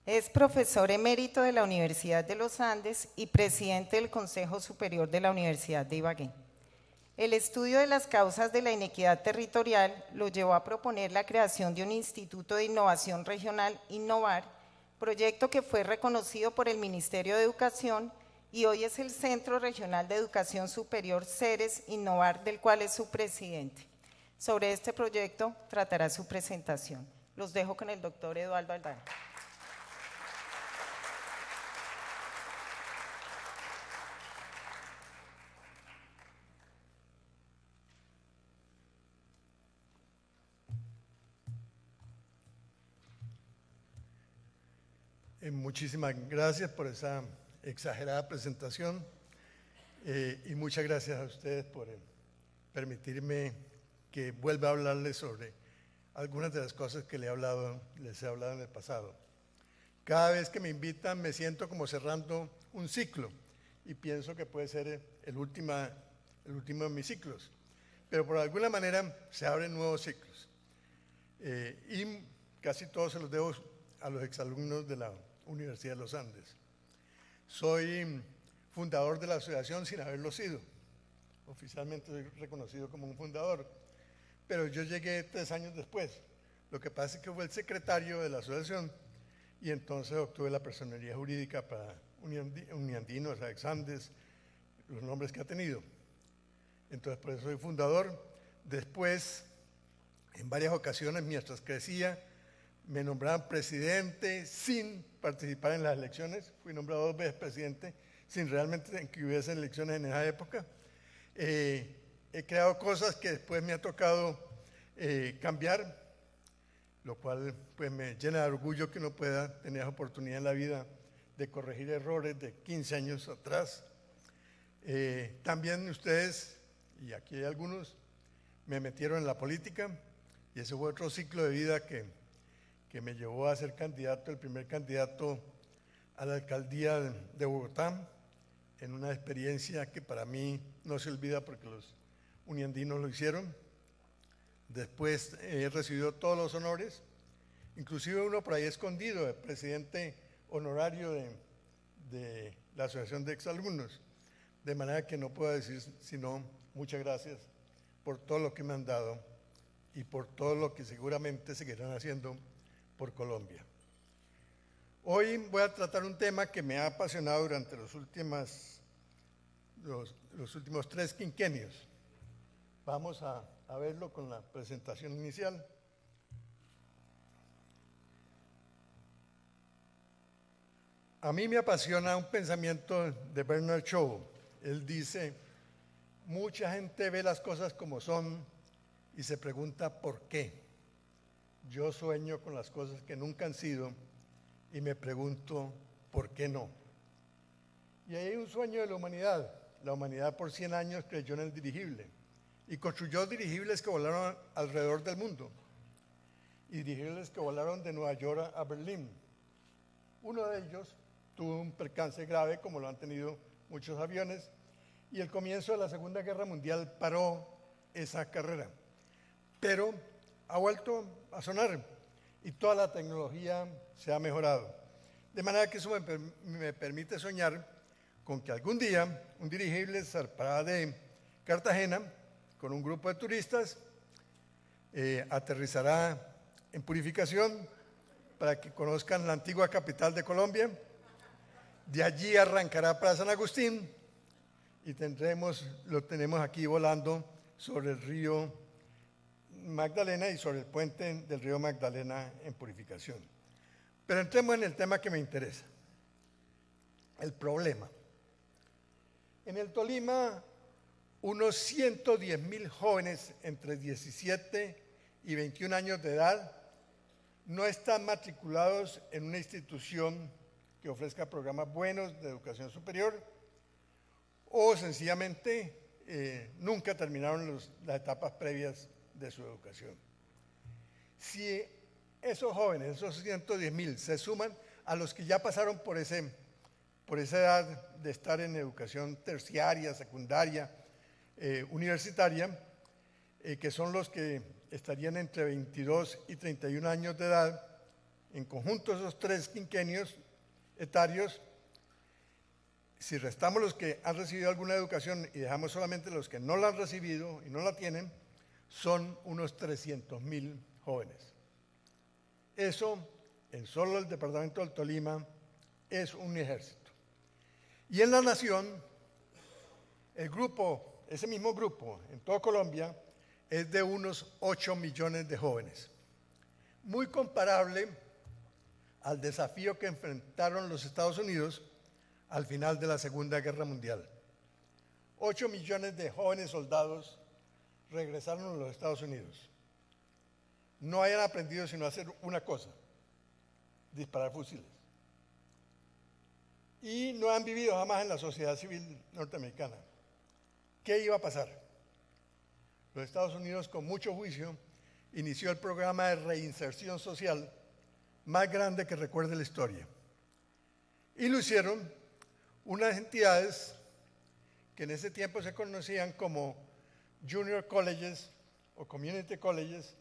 Es profesor emérito de la Universidad de los Andes y presidente del Consejo Superior de la Universidad de Ibagué. El estudio de las causas de la inequidad territorial lo llevó a proponer la creación de un Instituto de Innovación Regional Innovar, proyecto que fue reconocido por el Ministerio de Educación y hoy es el Centro Regional de Educación Superior CERES Innovar, del cual es su presidente. Sobre este proyecto tratará su presentación. Los dejo con el doctor Eduardo Aldana. Muchísimas gracias por esa exagerada presentación y muchas gracias a ustedes por permitirme que vuelva a hablarles sobre algunas de las cosas que les he hablado en el pasado. Cada vez que me invitan me siento como cerrando un ciclo y pienso que puede ser el último de mis ciclos, pero por alguna manera se abren nuevos ciclos y casi todos se los debo a los exalumnos de la Universidad de los Andes. Soy fundador de la asociación sin haberlo sido. Oficialmente soy reconocido como un fundador, pero yo llegué 3 años después. Lo que pasa es que fue el secretario de la asociación y entonces obtuve la personería jurídica para Uniandino, Exandes, los nombres que ha tenido. Entonces por eso soy fundador. Después, en varias ocasiones, mientras crecía, me nombraron presidente sin participar en las elecciones. Fui nombrado 2 veces presidente sin realmente que hubiese elecciones en esa época. He creado cosas que después me ha tocado cambiar, lo cual pues me llena de orgullo que uno pueda tener esa oportunidad en la vida de corregir errores de 15 años atrás. También ustedes, y aquí hay algunos, me metieron en la política y ese fue otro ciclo de vida que me llevó a ser candidato, el primer candidato a la alcaldía de Bogotá, en una experiencia que para mí no se olvida porque los uniandinos lo hicieron. Después he recibido todos los honores, inclusive uno por ahí escondido, el presidente honorario de la Asociación de Exalumnos, de manera que no puedo decir sino muchas gracias por todo lo que me han dado y por todo lo que seguramente seguirán haciendo por Colombia. Hoy voy a tratar un tema que me ha apasionado durante los últimos 3 quinquenios. Vamos a verlo con la presentación inicial. A mí me apasiona un pensamiento de Bernard Shaw. Él dice, mucha gente ve las cosas como son y se pregunta por qué. Yo sueño con las cosas que nunca han sido y me pregunto por qué no. Y ahí hay un sueño de la humanidad. La humanidad por 100 años creyó en el dirigible y construyó dirigibles que volaron alrededor del mundo y dirigibles que volaron de Nueva York a Berlín. Uno de ellos tuvo un percance grave, como lo han tenido muchos aviones, y el comienzo de la Segunda Guerra Mundial paró esa carrera. Pero ha vuelto a sonar y toda la tecnología se ha mejorado. De manera que eso me permite soñar con que algún día un dirigible zarpará de Cartagena con un grupo de turistas, aterrizará en Purificación para que conozcan la antigua capital de Colombia. De allí arrancará para San Agustín y lo tenemos aquí volando sobre el río Magdalena y sobre el puente del río Magdalena en Purificación. Pero entremos en el tema que me interesa, el problema. En el Tolima, unos 110.000 jóvenes entre 17 y 21 años de edad no están matriculados en una institución que ofrezca programas buenos de educación superior o sencillamente nunca terminaron las etapas previas de su educación. Si esos jóvenes, esos 110.000, se suman a los que ya pasaron por esa edad de estar en educación terciaria, secundaria, universitaria, que son los que estarían entre 22 y 31 años de edad, en conjunto esos 3 quinquenios etarios, si restamos los que han recibido alguna educación y dejamos solamente los que no la han recibido y no la tienen, son unos 300.000 jóvenes. Eso, en solo el departamento del Tolima, es un ejército. Y en la nación, el grupo, ese mismo grupo, en toda Colombia, es de unos 8 millones de jóvenes. Muy comparable al desafío que enfrentaron los Estados Unidos al final de la Segunda Guerra Mundial. 8 millones de jóvenes soldados regresaron a los Estados Unidos. No hayan aprendido sino a hacer una cosa: disparar fusiles. Y no han vivido jamás en la sociedad civil norteamericana. ¿Qué iba a pasar? Los Estados Unidos, con mucho juicio, inició el programa de reinserción social más grande que recuerde la historia. Y lo hicieron unas entidades que en ese tiempo se conocían como Junior Colleges o Community Colleges,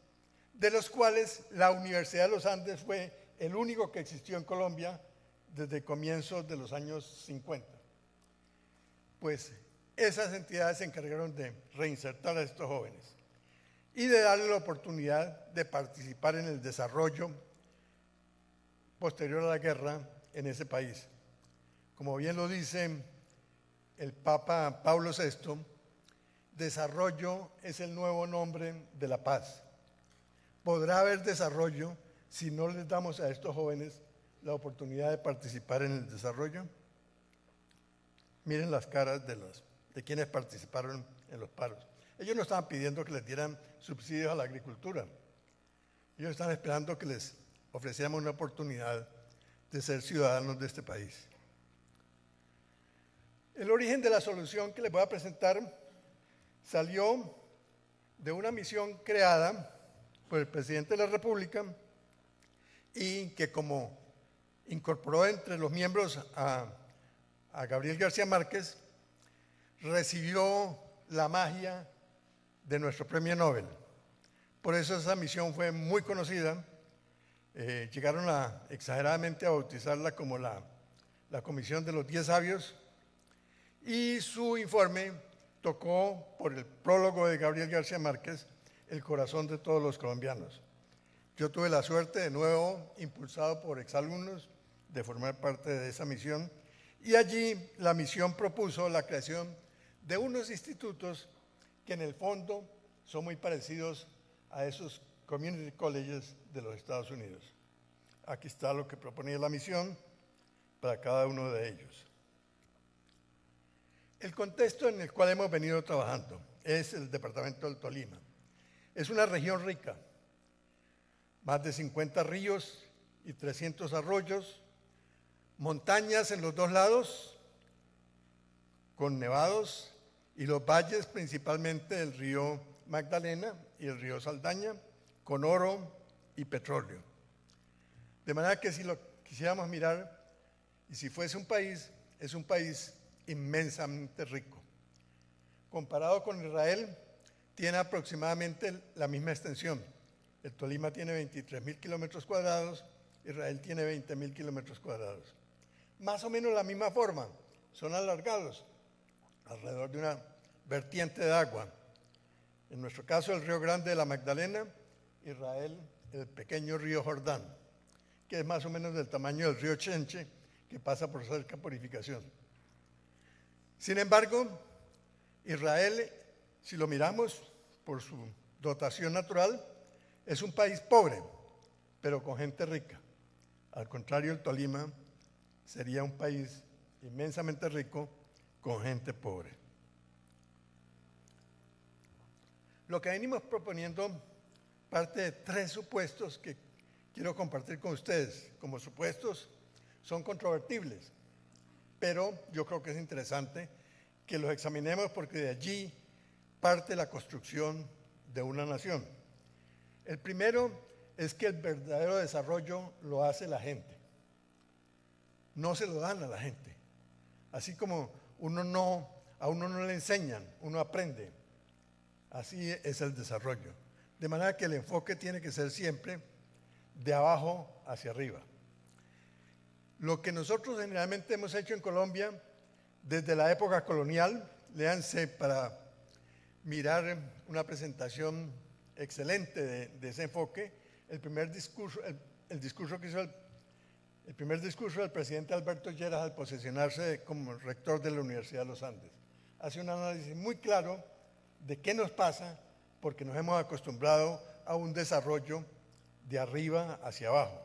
de los cuales la Universidad de los Andes fue el único que existió en Colombia desde comienzos de los años 50. Pues esas entidades se encargaron de reinsertar a estos jóvenes y de darle la oportunidad de participar en el desarrollo posterior a la guerra en ese país. Como bien lo dice el Papa Pablo VI, desarrollo es el nuevo nombre de la paz. ¿Podrá haber desarrollo si no les damos a estos jóvenes la oportunidad de participar en el desarrollo? Miren las caras de quienes participaron en los paros. Ellos no estaban pidiendo que les dieran subsidios a la agricultura. Ellos están esperando que les ofreciéramos una oportunidad de ser ciudadanos de este país. El origen de la solución que les voy a presentar salió de una misión creada por el presidente de la República y que, como incorporó entre los miembros a Gabriel García Márquez, recibió la magia de nuestro premio Nobel. Por eso esa misión fue muy conocida. Llegaron exageradamente a bautizarla como la Comisión de los 10 Sabios, y su informe tocó, por el prólogo de Gabriel García Márquez, el corazón de todos los colombianos. Yo tuve la suerte, de nuevo, impulsado por exalumnos, de formar parte de esa misión, y allí la misión propuso la creación de unos institutos que en el fondo son muy parecidos a esos community colleges de los Estados Unidos. Aquí está lo que proponía la misión para cada uno de ellos. El contexto en el cual hemos venido trabajando es el departamento del Tolima. Es una región rica, más de 50 ríos y 300 arroyos, montañas en los dos lados, con nevados, y los valles, principalmente el río Magdalena y el río Saldaña, con oro y petróleo. De manera que si lo quisiéramos mirar, y si fuese un país, es un país inmensamente rico. Comparado con Israel, tiene aproximadamente la misma extensión. El Tolima tiene 23.000 kilómetros cuadrados, Israel tiene 20.000 kilómetros cuadrados. Más o menos la misma forma, son alargados, alrededor de una vertiente de agua. En nuestro caso, el río Grande de la Magdalena, Israel, el pequeño río Jordán, que es más o menos del tamaño del río Chenche, que pasa por cerca Purificación. Sin embargo, Israel, si lo miramos por su dotación natural, es un país pobre, pero con gente rica. Al contrario, el Tolima sería un país inmensamente rico con gente pobre. Lo que venimos proponiendo parte de 3 supuestos que quiero compartir con ustedes. Como supuestos, son controvertibles, pero yo creo que es interesante que los examinemos porque de allí parte la construcción de una nación. El primero es que el verdadero desarrollo lo hace la gente. No se lo dan a la gente. Así como a uno no le enseñan, uno aprende. Así es el desarrollo. De manera que el enfoque tiene que ser siempre de abajo hacia arriba. Lo que nosotros generalmente hemos hecho en Colombia desde la época colonial, léanse para mirar una presentación excelente de ese enfoque, el primer discurso del presidente Alberto Lleras al posesionarse como rector de la Universidad de los Andes. Hace un análisis muy claro de qué nos pasa porque nos hemos acostumbrado a un desarrollo de arriba hacia abajo,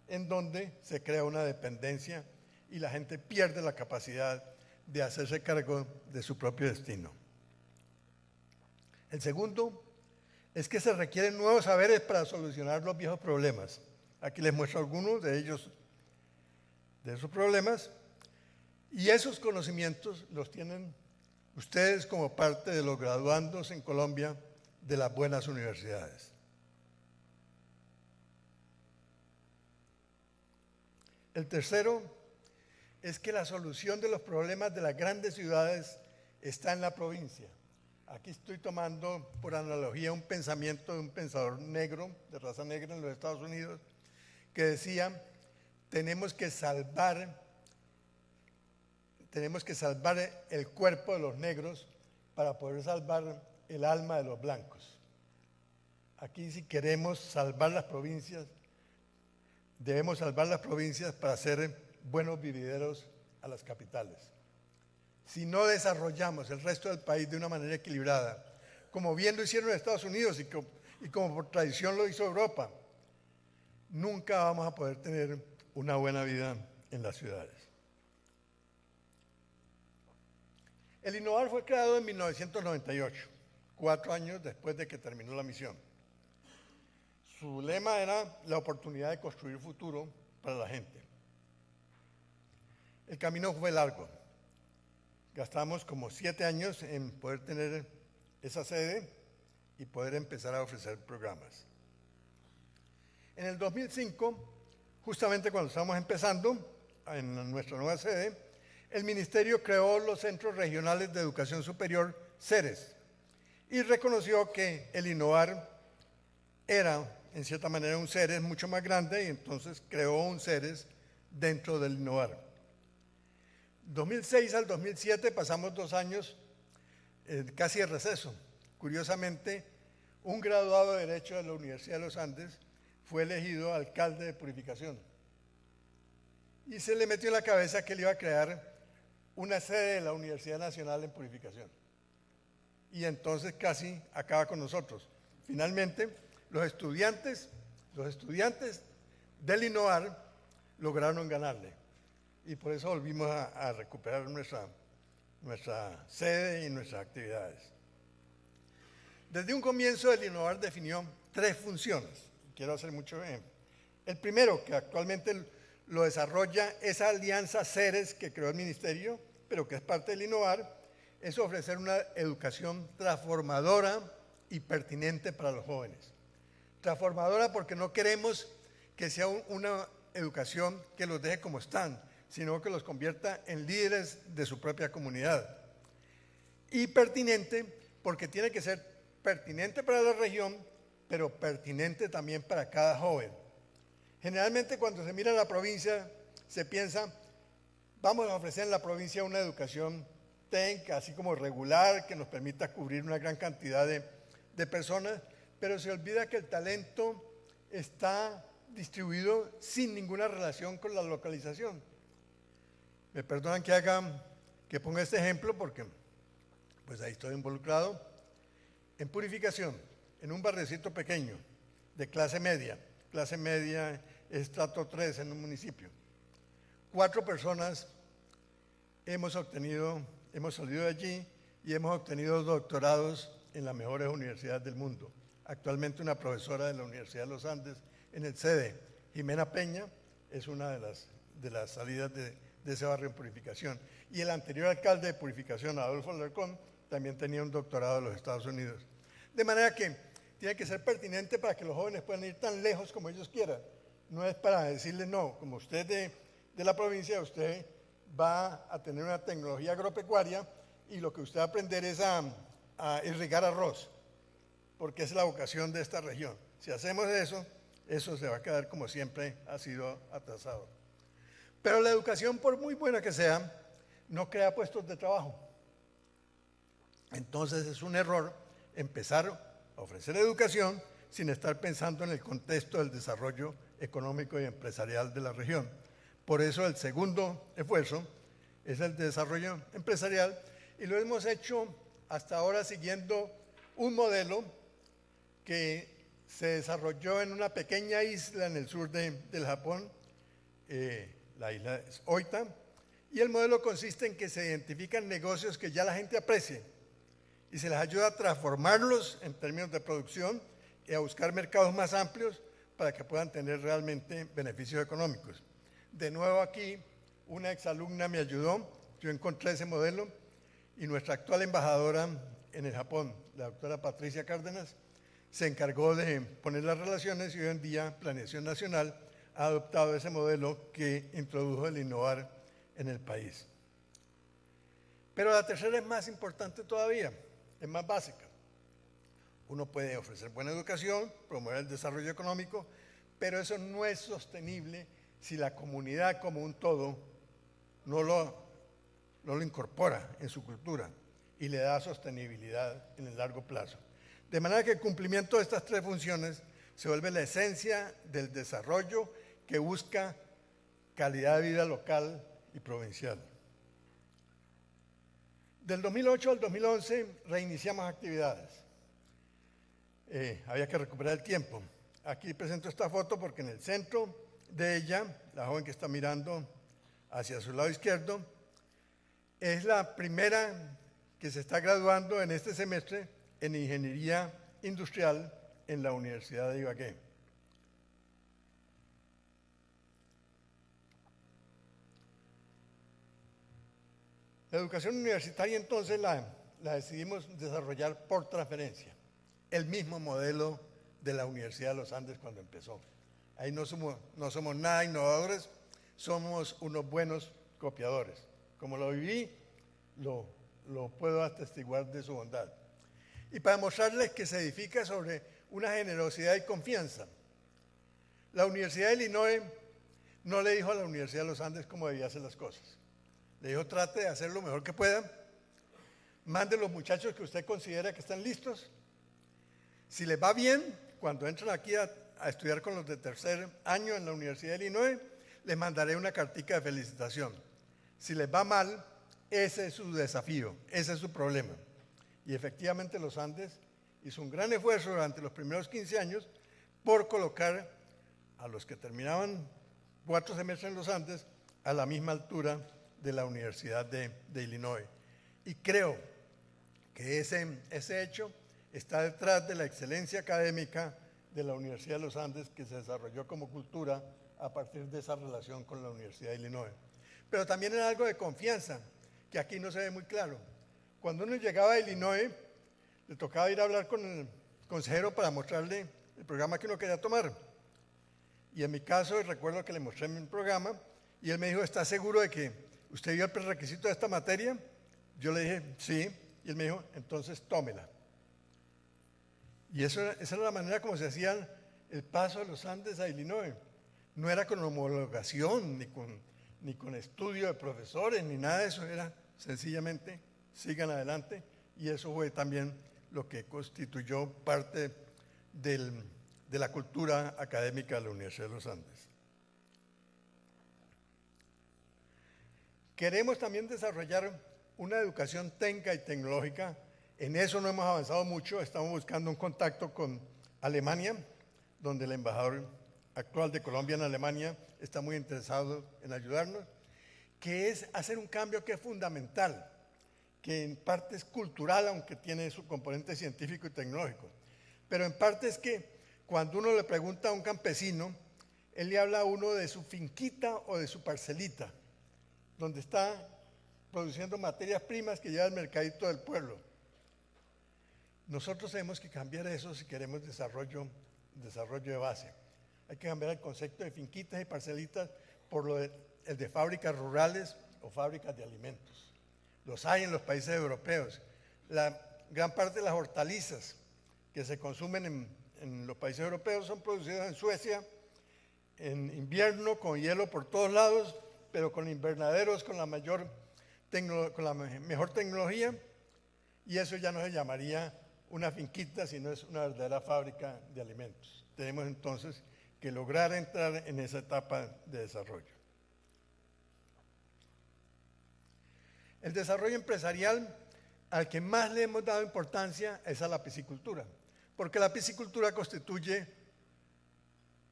en donde se crea una dependencia y la gente pierde la capacidad de hacerse cargo de su propio destino. El segundo es que se requieren nuevos saberes para solucionar los viejos problemas. Aquí les muestro algunos de ellos, de esos problemas, y esos conocimientos los tienen ustedes como parte de los graduandos en Colombia de las buenas universidades. El tercero es que la solución de los problemas de las grandes ciudades está en la provincia. Aquí estoy tomando por analogía un pensamiento de un pensador negro, de raza negra en los Estados Unidos, que decía, tenemos que salvar el cuerpo de los negros para poder salvar el alma de los blancos. Aquí si queremos salvar las provincias, debemos salvar las provincias para ser buenos vivideros a las capitales. Si no desarrollamos el resto del país de una manera equilibrada, como bien lo hicieron en Estados Unidos y como por tradición lo hizo Europa, nunca vamos a poder tener una buena vida en las ciudades. El Innovar fue creado en 1998, 4 años después de que terminó la misión. Su lema era la oportunidad de construir futuro para la gente. El camino fue largo. Gastamos como 7 años en poder tener esa sede y poder empezar a ofrecer programas. En el 2005, justamente cuando estábamos empezando en nuestra nueva sede, el Ministerio creó los Centros Regionales de Educación Superior, CERES, y reconoció que el Innovar era, en cierta manera, un CERES mucho más grande y entonces creó un CERES dentro del Innovar. 2006 al 2007 pasamos 2 años casi de receso. Curiosamente, un graduado de Derecho de la Universidad de los Andes fue elegido alcalde de Purificación y se le metió en la cabeza que él iba a crear una sede de la Universidad Nacional en Purificación. Y entonces casi acaba con nosotros. Finalmente, los estudiantes del Innovar lograron ganarle. Y por eso volvimos a recuperar nuestra sede y nuestras actividades. Desde un comienzo, el Innovar definió 3 funciones. Quiero hacer mucho énfasis. El primero, que actualmente lo desarrolla esa alianza CERES que creó el Ministerio, pero que es parte del Innovar, es ofrecer una educación transformadora y pertinente para los jóvenes. Transformadora porque no queremos que sea una educación que los deje como están, sino que los convierta en líderes de su propia comunidad. Y pertinente porque tiene que ser pertinente para la región, pero pertinente también para cada joven. Generalmente cuando se mira la provincia, se piensa, vamos a ofrecer en la provincia una educación técnica, así como regular, que nos permita cubrir una gran cantidad de personas, pero se olvida que el talento está distribuido sin ninguna relación con la localización. Me perdonan que ponga este ejemplo porque pues ahí estoy involucrado. En Purificación, en un barriocito pequeño de clase media estrato 3 en un municipio, 4 personas hemos salido de allí y hemos obtenido doctorados en las mejores universidades del mundo. Actualmente una profesora de la Universidad de los Andes en el CEDE, Jimena Peña, es una de las salidas de ese barrio en Purificación. Y el anterior alcalde de Purificación, Adolfo Alarcón, también tenía un doctorado de los Estados Unidos. De manera que tiene que ser pertinente para que los jóvenes puedan ir tan lejos como ellos quieran. No es para decirles, no, como usted de la provincia, usted va a tener una tecnología agropecuaria y lo que usted va a aprender es a irrigar arroz, porque es la vocación de esta región. Si hacemos eso, eso se va a quedar como siempre ha sido atrasado. Pero la educación, por muy buena que sea, no crea puestos de trabajo. Entonces es un error empezar a ofrecer educación sin estar pensando en el contexto del desarrollo económico y empresarial de la región. Por eso el segundo esfuerzo es el desarrollo empresarial, y lo hemos hecho hasta ahora siguiendo un modelo que se desarrolló en una pequeña isla en el sur del Japón, la isla es Oita, y el modelo consiste en que se identifican negocios que ya la gente aprecie y se les ayuda a transformarlos en términos de producción y a buscar mercados más amplios para que puedan tener realmente beneficios económicos. De nuevo aquí, una exalumna me ayudó, yo encontré ese modelo, y nuestra actual embajadora en el Japón, la doctora Patricia Cárdenas, se encargó de poner las relaciones, y hoy en día Planeación Nacional ha adoptado ese modelo que introdujo el innovar en el país. Pero la tercera es más importante todavía, es más básica. Uno puede ofrecer buena educación, promover el desarrollo económico, pero eso no es sostenible si la comunidad como un todo no lo incorpora en su cultura y le da sostenibilidad en el largo plazo. De manera que el cumplimiento de estas tres funciones se vuelve la esencia del desarrollo que busca calidad de vida local y provincial. Del 2008 al 2011 reiniciamos actividades. Había que recuperar el tiempo. Aquí presento esta foto porque en el centro de ella, la joven que está mirando hacia su lado izquierdo, es la primera que se está graduando en este semestre en Ingeniería Industrial en la Universidad de Ibagué. La educación universitaria entonces la decidimos desarrollar por transferencia, el mismo modelo de la Universidad de los Andes cuando empezó. Ahí no somos nada innovadores, somos unos buenos copiadores. Como lo viví, lo puedo atestiguar de su bondad. Y para mostrarles que se edifica sobre una generosidad y confianza, la Universidad de Illinois no le dijo a la Universidad de los Andes cómo debía hacer las cosas. Le dijo, trate de hacer lo mejor que pueda, mande los muchachos que usted considera que están listos. Si les va bien, cuando entran aquí a estudiar con los de tercer año en la Universidad de Illinois, les mandaré una cartica de felicitación. Si les va mal, ese es su desafío, ese es su problema. Y efectivamente los Andes hizo un gran esfuerzo durante los primeros 15 años por colocar a los que terminaban 4 semestres en los Andes a la misma altura de la Universidad de Illinois. Y creo que ese hecho está detrás de la excelencia académica de la Universidad de los Andes, que se desarrolló como cultura a partir de esa relación con la Universidad de Illinois. Pero también era algo de confianza, que aquí no se ve muy claro. Cuando uno llegaba a Illinois, le tocaba ir a hablar con el consejero para mostrarle el programa que uno quería tomar. Y en mi caso, recuerdo que le mostré mi programa, y él me dijo, ¿está seguro de que usted vio el prerequisito de esta materia? Yo le dije, sí, y él me dijo, entonces tómela. Y esa era la manera como se hacía el paso de los Andes a Illinois. No era con homologación, ni con estudio de profesores, ni nada de eso, era sencillamente sigan adelante, y eso fue también lo que constituyó parte de la cultura académica de la Universidad de los Andes. Queremos también desarrollar una educación técnica y tecnológica. En eso no hemos avanzado mucho, estamos buscando un contacto con Alemania, donde el embajador actual de Colombia en Alemania está muy interesado en ayudarnos, que es hacer un cambio que es fundamental, que en parte es cultural, aunque tiene su componente científico y tecnológico, pero en parte es que cuando uno le pregunta a un campesino, él le habla a uno de su finquita o de su parcelita, donde está produciendo materias primas que lleva al mercadito del pueblo. Nosotros tenemos que cambiar eso si queremos desarrollo de base. Hay que cambiar el concepto de finquitas y parcelitas por el de fábricas rurales o fábricas de alimentos. Los hay en los países europeos. La gran parte de las hortalizas que se consumen en los países europeos son producidos en Suecia en invierno con hielo por todos lados, pero con invernaderos con la mejor tecnología, y eso ya no se llamaría una finquita, sino es una verdadera fábrica de alimentos. Tenemos entonces que lograr entrar en esa etapa de desarrollo. El desarrollo empresarial al que más le hemos dado importancia es a la piscicultura, porque la piscicultura constituye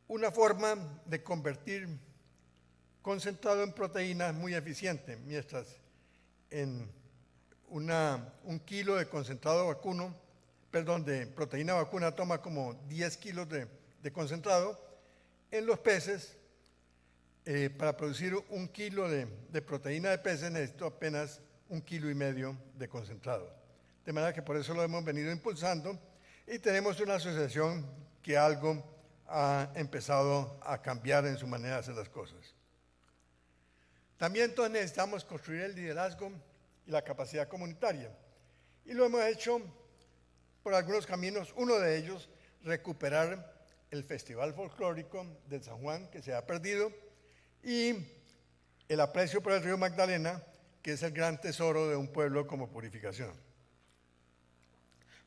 una forma de convertir concentrado en proteínas muy eficiente, mientras en un kilo de concentrado vacuno, de proteína vacuna toma como 10 kilos de concentrado, en los peces, para producir un kilo de proteína de peces necesito apenas 1,5 kilos de concentrado. De manera que por eso lo hemos venido impulsando y tenemos una asociación que algo ha empezado a cambiar en su manera de hacer las cosas. También entonces necesitamos construir el liderazgo y la capacidad comunitaria. Y lo hemos hecho por algunos caminos. Uno de ellos, recuperar el Festival Folclórico del San Juan, que se ha perdido, y el aprecio por el río Magdalena, que es el gran tesoro de un pueblo como Purificación.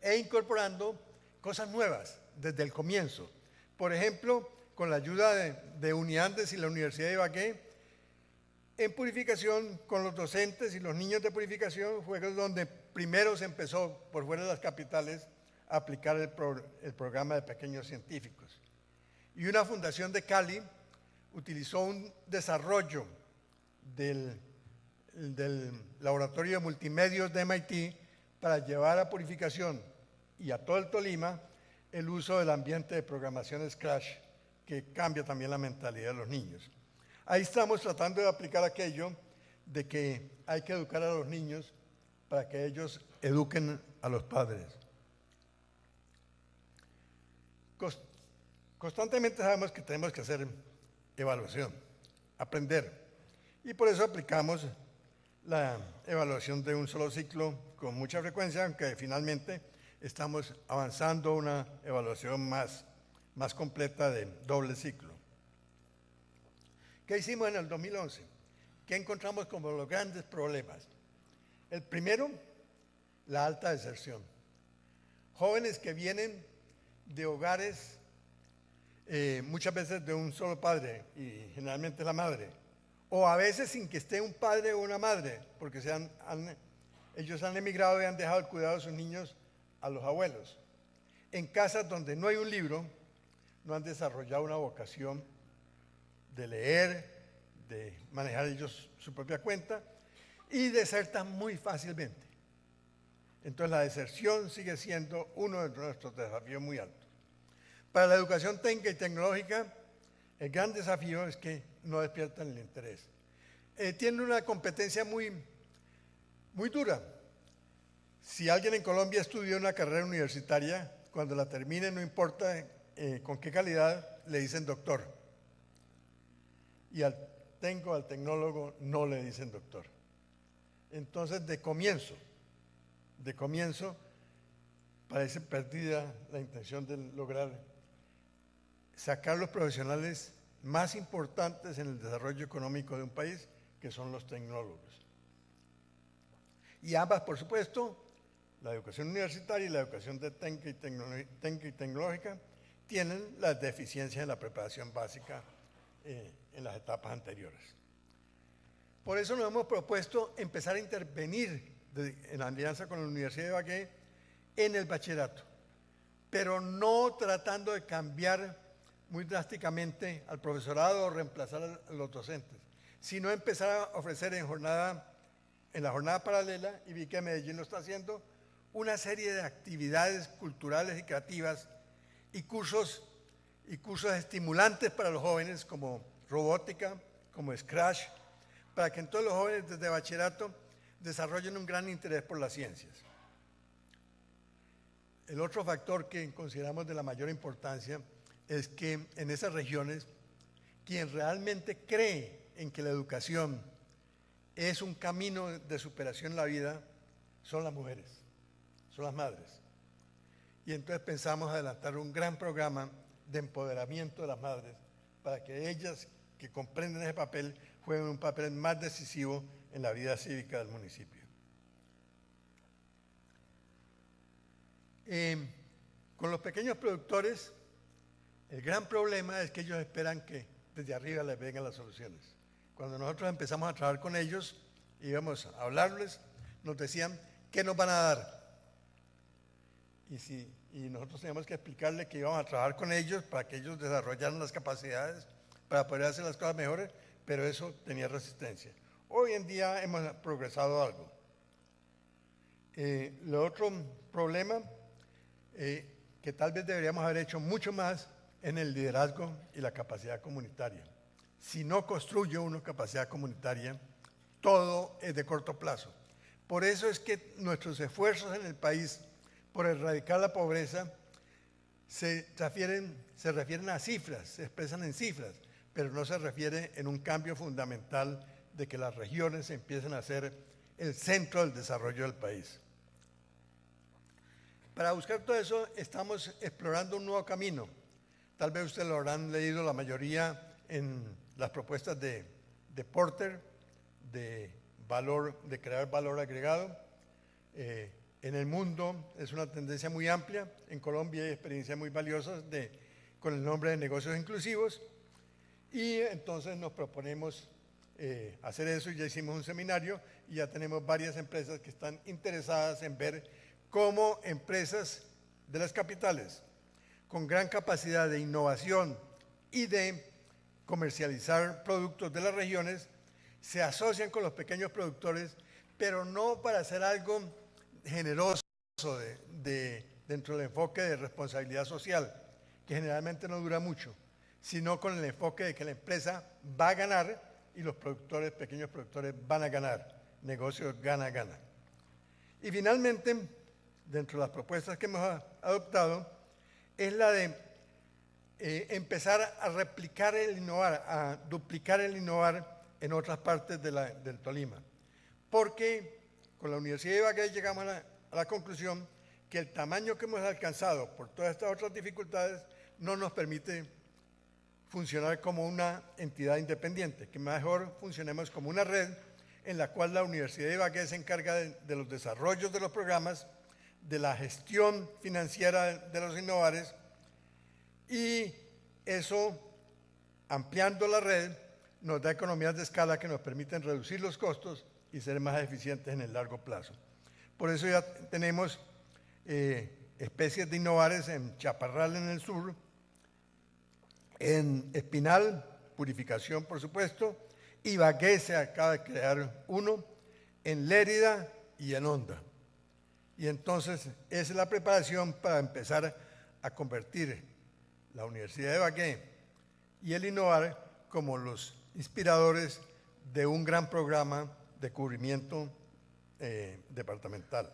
E incorporando cosas nuevas desde el comienzo. Por ejemplo, con la ayuda de Uniandes y la Universidad de Ibagué, en Purificación, con los docentes y los niños de Purificación, fue donde primero se empezó, por fuera de las capitales, a aplicar el programa de pequeños científicos. Y una fundación de Cali utilizó un desarrollo del laboratorio de multimedios de MIT para llevar a Purificación y a todo el Tolima el uso del ambiente de programación Scratch, que cambia también la mentalidad de los niños. Ahí estamos tratando de aplicar aquello de que hay que educar a los niños para que ellos eduquen a los padres. Constantemente sabemos que tenemos que hacer evaluación, aprender, y por eso aplicamos la evaluación de un solo ciclo con mucha frecuencia, aunque finalmente estamos avanzando a una evaluación más completa de doble ciclo. ¿Qué hicimos en el 2011? ¿Qué encontramos como los grandes problemas? El primero, la alta deserción. Jóvenes que vienen de hogares, muchas veces de un solo padre, y generalmente la madre, o a veces sin que esté un padre o una madre, porque ellos han emigrado y han dejado el cuidado de sus niños a los abuelos. En casas donde no hay un libro, no han desarrollado una vocación de leer, de manejar ellos su propia cuenta, y desertan muy fácilmente. Entonces la deserción sigue siendo uno de nuestros desafíos muy altos. Para la educación técnica y tecnológica, el gran desafío es que no despiertan el interés. Tienen una competencia muy dura. Si alguien en Colombia estudió una carrera universitaria, cuando la termine, no importa con qué calidad, le dicen doctor. Y al tecnólogo no le dicen doctor. Entonces, de comienzo, parece perdida la intención de lograr sacar los profesionales más importantes en el desarrollo económico de un país, que son los tecnólogos. Y ambas, por supuesto, la educación universitaria y la educación de técnica y tecnológica, tienen las deficiencias en la preparación básica en las etapas anteriores. Por eso nos hemos propuesto empezar a intervenir en alianza con la Universidad de Ibagué en el bachillerato, pero no tratando de cambiar muy drásticamente al profesorado o reemplazar a los docentes, sino empezar a ofrecer en la jornada paralela, y vi que Medellín lo está haciendo, una serie de actividades culturales y creativas y cursos estimulantes para los jóvenes, como robótica, como Scratch, para que entonces los jóvenes desde bachillerato desarrollen un gran interés por las ciencias. El otro factor que consideramos de la mayor importancia es que en esas regiones, quien realmente cree en que la educación es un camino de superación en la vida, son las mujeres, son las madres. y entonces pensamos adelantar un gran programa de empoderamiento de las madres para que ellas que comprenden ese papel jueguen un papel más decisivo en la vida cívica del municipio. Con los pequeños productores, el gran problema es que ellos esperan que desde arriba les vengan las soluciones. Cuando nosotros empezamos a trabajar con ellos, íbamos a hablarles, nos decían, ¿qué nos van a dar? Y nosotros teníamos que explicarles que íbamos a trabajar con ellos para que ellos desarrollaran las capacidades para poder hacer las cosas mejores, pero eso tenía resistencia. Hoy en día hemos progresado algo. El otro problema, que tal vez deberíamos haber hecho mucho más en el liderazgo y la capacidad comunitaria. Si no construye uno capacidad comunitaria, todo es de corto plazo. Por eso es que nuestros esfuerzos en el país por erradicar la pobreza se refieren a cifras, se expresan en cifras, pero no se refiere en un cambio fundamental de que las regiones empiecen a ser el centro del desarrollo del país. Para buscar todo eso estamos explorando un nuevo camino. Tal vez ustedes lo habrán leído la mayoría en las propuestas de Porter, de crear valor agregado. En el mundo es una tendencia muy amplia. En Colombia hay experiencias muy valiosas con el nombre de negocios inclusivos. Y entonces nos proponemos hacer eso, y ya hicimos un seminario y ya tenemos varias empresas que están interesadas en ver cómo empresas de las capitales con gran capacidad de innovación y de comercializar productos de las regiones se asocian con los pequeños productores, pero no para hacer algo generoso dentro del enfoque de responsabilidad social, que generalmente no dura mucho, sino con el enfoque de que la empresa va a ganar y los pequeños productores van a ganar, negocios gana-gana. Y finalmente, dentro de las propuestas que hemos adoptado, es la de empezar a replicar el innovar, a duplicar el innovar en otras partes del Tolima. Porque con la Universidad de Ibagué llegamos a la conclusión que el tamaño que hemos alcanzado por todas estas otras dificultades no nos permite funcionar como una entidad independiente, que mejor funcionemos como una red en la cual la Universidad de Ibagué se encarga de los desarrollos de los programas, de la gestión financiera de los innovadores, y eso, ampliando la red, nos da economías de escala que nos permiten reducir los costos y ser más eficientes en el largo plazo. Por eso ya tenemos especies de innovadores en Chaparral en el sur, en Espinal, purificación por supuesto, Ibagué se acaba de crear uno, en Lérida y en Honda. Y entonces esa es la preparación para empezar a convertir la Universidad de Ibagué y el Innovar como los inspiradores de un gran programa de cubrimiento departamental.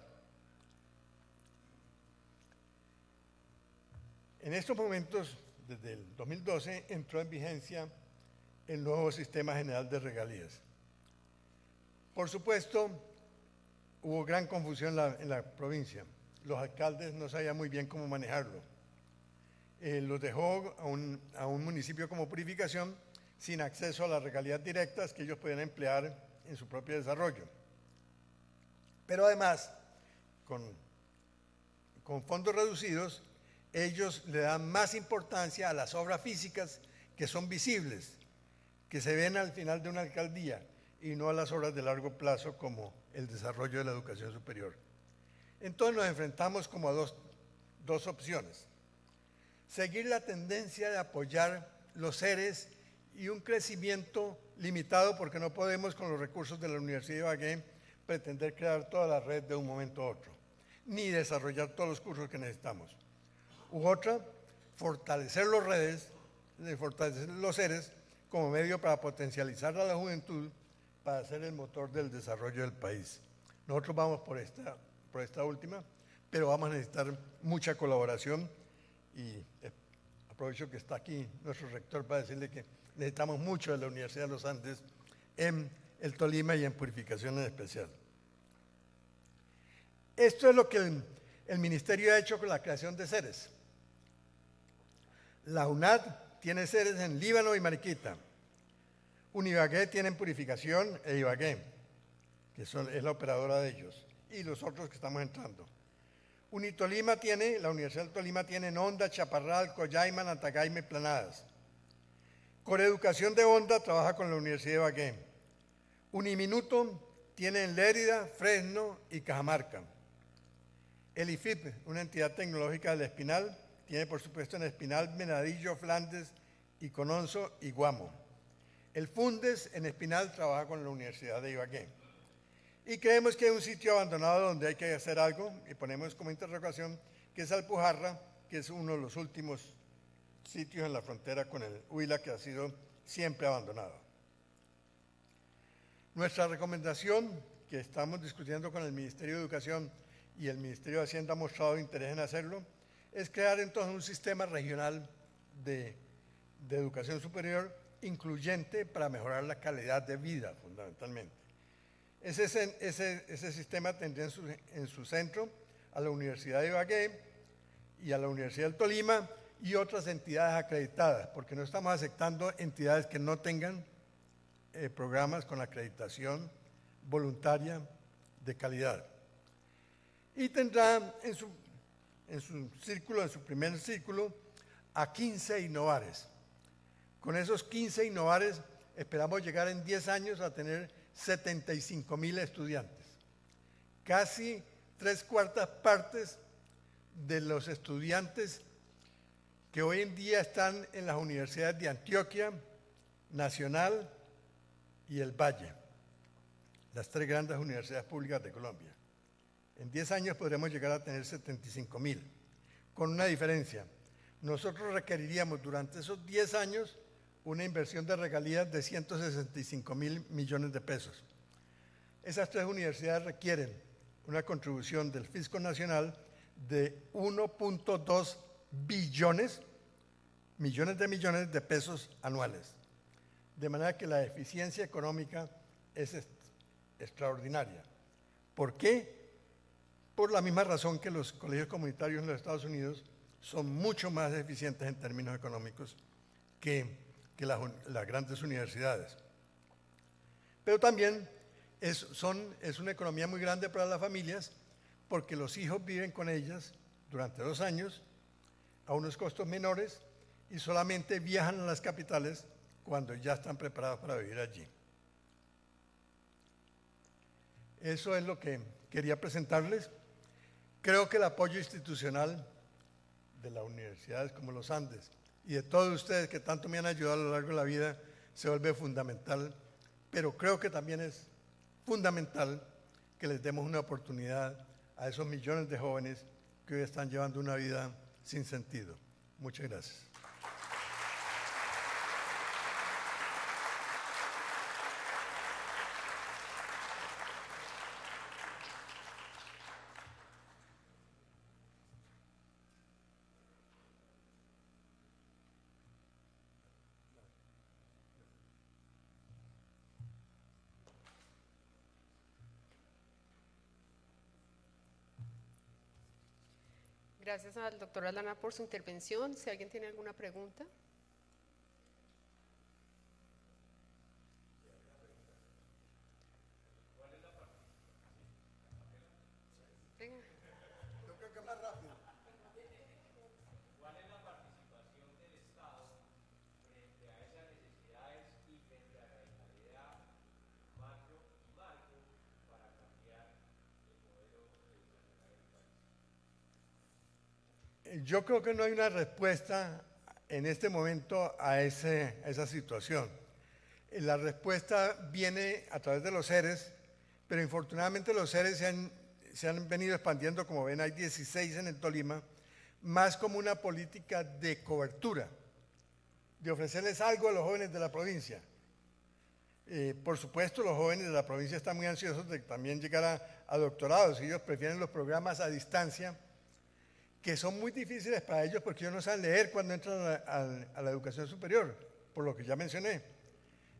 En estos momentos, desde el 2012, entró en vigencia el nuevo Sistema General de Regalías. Por supuesto, hubo gran confusión en la provincia. Los alcaldes no sabían muy bien cómo manejarlo. Los dejó a un municipio como Purificación sin acceso a las regalías directas que ellos podían emplear en su propio desarrollo. Pero además, con fondos reducidos, ellos le dan más importancia a las obras físicas que son visibles, que se ven al final de una alcaldía, y no a las obras de largo plazo como el desarrollo de la educación superior. Entonces nos enfrentamos como a dos opciones. Seguir la tendencia de apoyar los seres y un crecimiento limitado, porque no podemos con los recursos de la Universidad de Ibagué pretender crear toda la red de un momento a otro, ni desarrollar todos los cursos que necesitamos. U otra, fortalecer fortalecer los seres como medio para potencializar a la juventud para ser el motor del desarrollo del país. Nosotros vamos por esta última, pero vamos a necesitar mucha colaboración, y aprovecho que está aquí nuestro rector para decirle que necesitamos mucho de la Universidad de los Andes en el Tolima y en Purificación en especial. Esto es lo que el Ministerio ha hecho con la creación de sedes. La UNAD tiene sedes en Líbano y Mariquita. Unibagué tiene en Purificación e Ibagué, que es la operadora de ellos, y los otros que estamos entrando. La Universidad del Tolima tiene en Honda, Chaparral, Collaima, Antagaima y Planadas. Coreducación de Honda trabaja con la Universidad de Ibagué. Uniminuto tiene en Lérida, Fresno y Cajamarca. El IFIP, una entidad tecnológica del Espinal, tiene por supuesto en Espinal, Venadillo, Flandes, Icononso y Guamo. El Fundes en Espinal trabaja con la Universidad de Ibagué. Y creemos que hay un sitio abandonado donde hay que hacer algo, y ponemos como interrogación, que es Alpujarra, que es uno de los últimos sitios en la frontera con el Huila que ha sido siempre abandonado. Nuestra recomendación, que estamos discutiendo con el Ministerio de Educación y el Ministerio de Hacienda ha mostrado interés en hacerlo, es crear entonces un sistema regional de educación superior incluyente para mejorar la calidad de vida, fundamentalmente. Ese sistema tendría en su centro a la Universidad de Ibagué y a la Universidad del Tolima y otras entidades acreditadas, porque no estamos aceptando entidades que no tengan programas con acreditación voluntaria de calidad. Y tendrá en su primer círculo, a 15 innovares. Con esos 15 innovares esperamos llegar en 10 años a tener 75,000 estudiantes. Casi 3/4 partes de los estudiantes que hoy en día están en las universidades de Antioquia, Nacional y el Valle, las 3 grandes universidades públicas de Colombia. En 10 años podremos llegar a tener 75,000, con una diferencia. Nosotros requeriríamos durante esos 10 años una inversión de regalías de 165,000 millones de pesos. Esas 3 universidades requieren una contribución del Fisco Nacional de 1.2 billones, millones de pesos anuales. De manera que la eficiencia económica es extraordinaria. ¿Por qué? Por la misma razón que los colegios comunitarios en los Estados Unidos son mucho más eficientes en términos económicos que las grandes universidades. Pero también es una economía muy grande para las familias porque los hijos viven con ellas durante 2 años a unos costos menores y solamente viajan a las capitales cuando ya están preparados para vivir allí. Eso es lo que quería presentarles. Creo que el apoyo institucional de las universidades como los Andes y de todos ustedes que tanto me han ayudado a lo largo de la vida se vuelve fundamental, pero creo que también es fundamental que les demos una oportunidad a esos millones de jóvenes que hoy están llevando una vida sin sentido. Muchas gracias. Gracias al doctor Aldana por su intervención. Si alguien tiene alguna pregunta. Venga. Yo creo que más rápido. ¿Cuál es la participación del Estado frente a esas necesidades y frente a la realidad macro y marco para cambiar el modelo educacional del país? Yo creo que no hay una respuesta en este momento a esa situación. La respuesta viene a través de los seres, pero infortunadamente los seres se han venido expandiendo, como ven, hay 16 en el Tolima, más como una política de cobertura, de ofrecerles algo a los jóvenes de la provincia. Por supuesto, los jóvenes de la provincia están muy ansiosos de también llegar a doctorados. Ellos prefieren los programas a distancia, que son muy difíciles para ellos porque ellos no saben leer cuando entran a la educación superior, por lo que ya mencioné.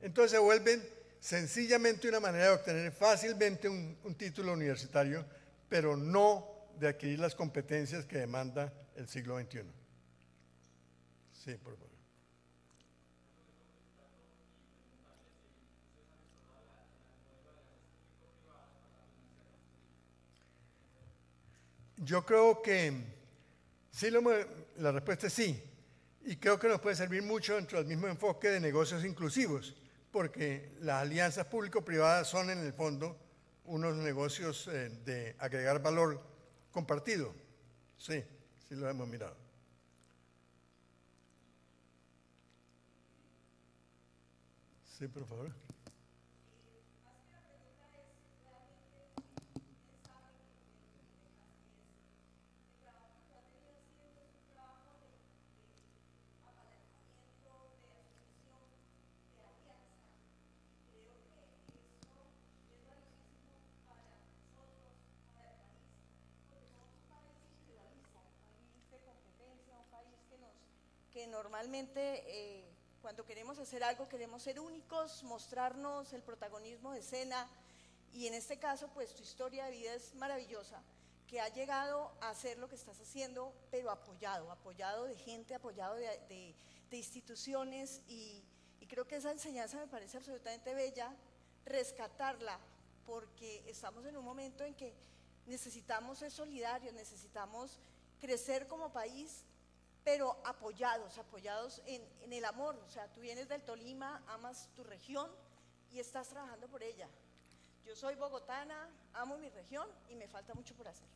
Entonces se vuelven sencillamente una manera de obtener fácilmente un título universitario, pero no de adquirir las competencias que demanda el siglo XXI. Sí, por favor. Yo creo que sí, la respuesta es sí. Y creo que nos puede servir mucho dentro del mismo enfoque de negocios inclusivos, porque las alianzas público-privadas son en el fondo unos negocios de agregar valor compartido. Sí, sí lo hemos mirado. Sí, por favor. Que normalmente cuando queremos hacer algo queremos ser únicos, mostrarnos el protagonismo de escena, y en este caso pues tu historia de vida es maravillosa, que ha llegado a hacer lo que estás haciendo, pero apoyado de gente, apoyado de instituciones, y creo que esa enseñanza me parece absolutamente bella, rescatarla, porque estamos en un momento en que necesitamos ser solidarios, necesitamos crecer como país, pero apoyados en el amor. O sea, tú vienes del Tolima, amas tu región y estás trabajando por ella. Yo soy bogotana, amo mi región y me falta mucho por hacer.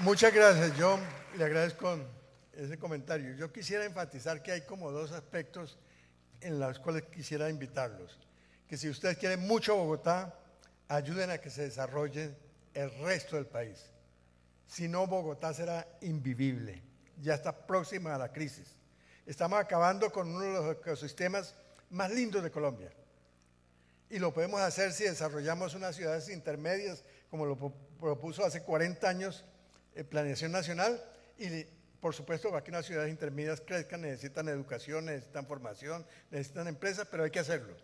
Muchas gracias, yo le agradezco ese comentario. Yo quisiera enfatizar que hay como dos aspectos en los cuales quisiera invitarlos. Que si ustedes quieren mucho Bogotá, ayuden a que se desarrolle el resto del país. Si no, Bogotá será invivible. Ya está próxima a la crisis. Estamos acabando con uno de los ecosistemas más lindos de Colombia. Y lo podemos hacer si desarrollamos unas ciudades intermedias, como lo propuso hace 40 años Planeación Nacional. Y por supuesto, para que unas ciudades intermedias crezcan, necesitan educación, necesitan formación, necesitan empresas, pero hay que hacerlo.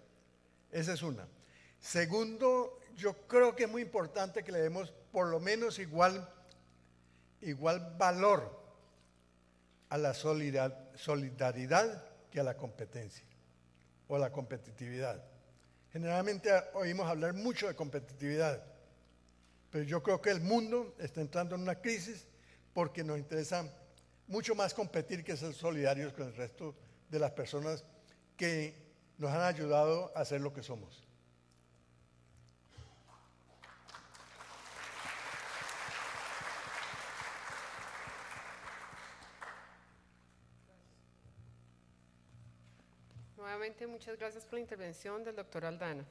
Esa es una. Segundo, yo creo que es muy importante que le demos por lo menos igual valor a la solidaridad que a la competencia o a la competitividad. Generalmente oímos hablar mucho de competitividad, pero yo creo que el mundo está entrando en una crisis porque nos interesa mucho más competir que ser solidarios con el resto de las personas que nos han ayudado a ser lo que somos. Nuevamente, muchas gracias por la intervención del doctor Aldana.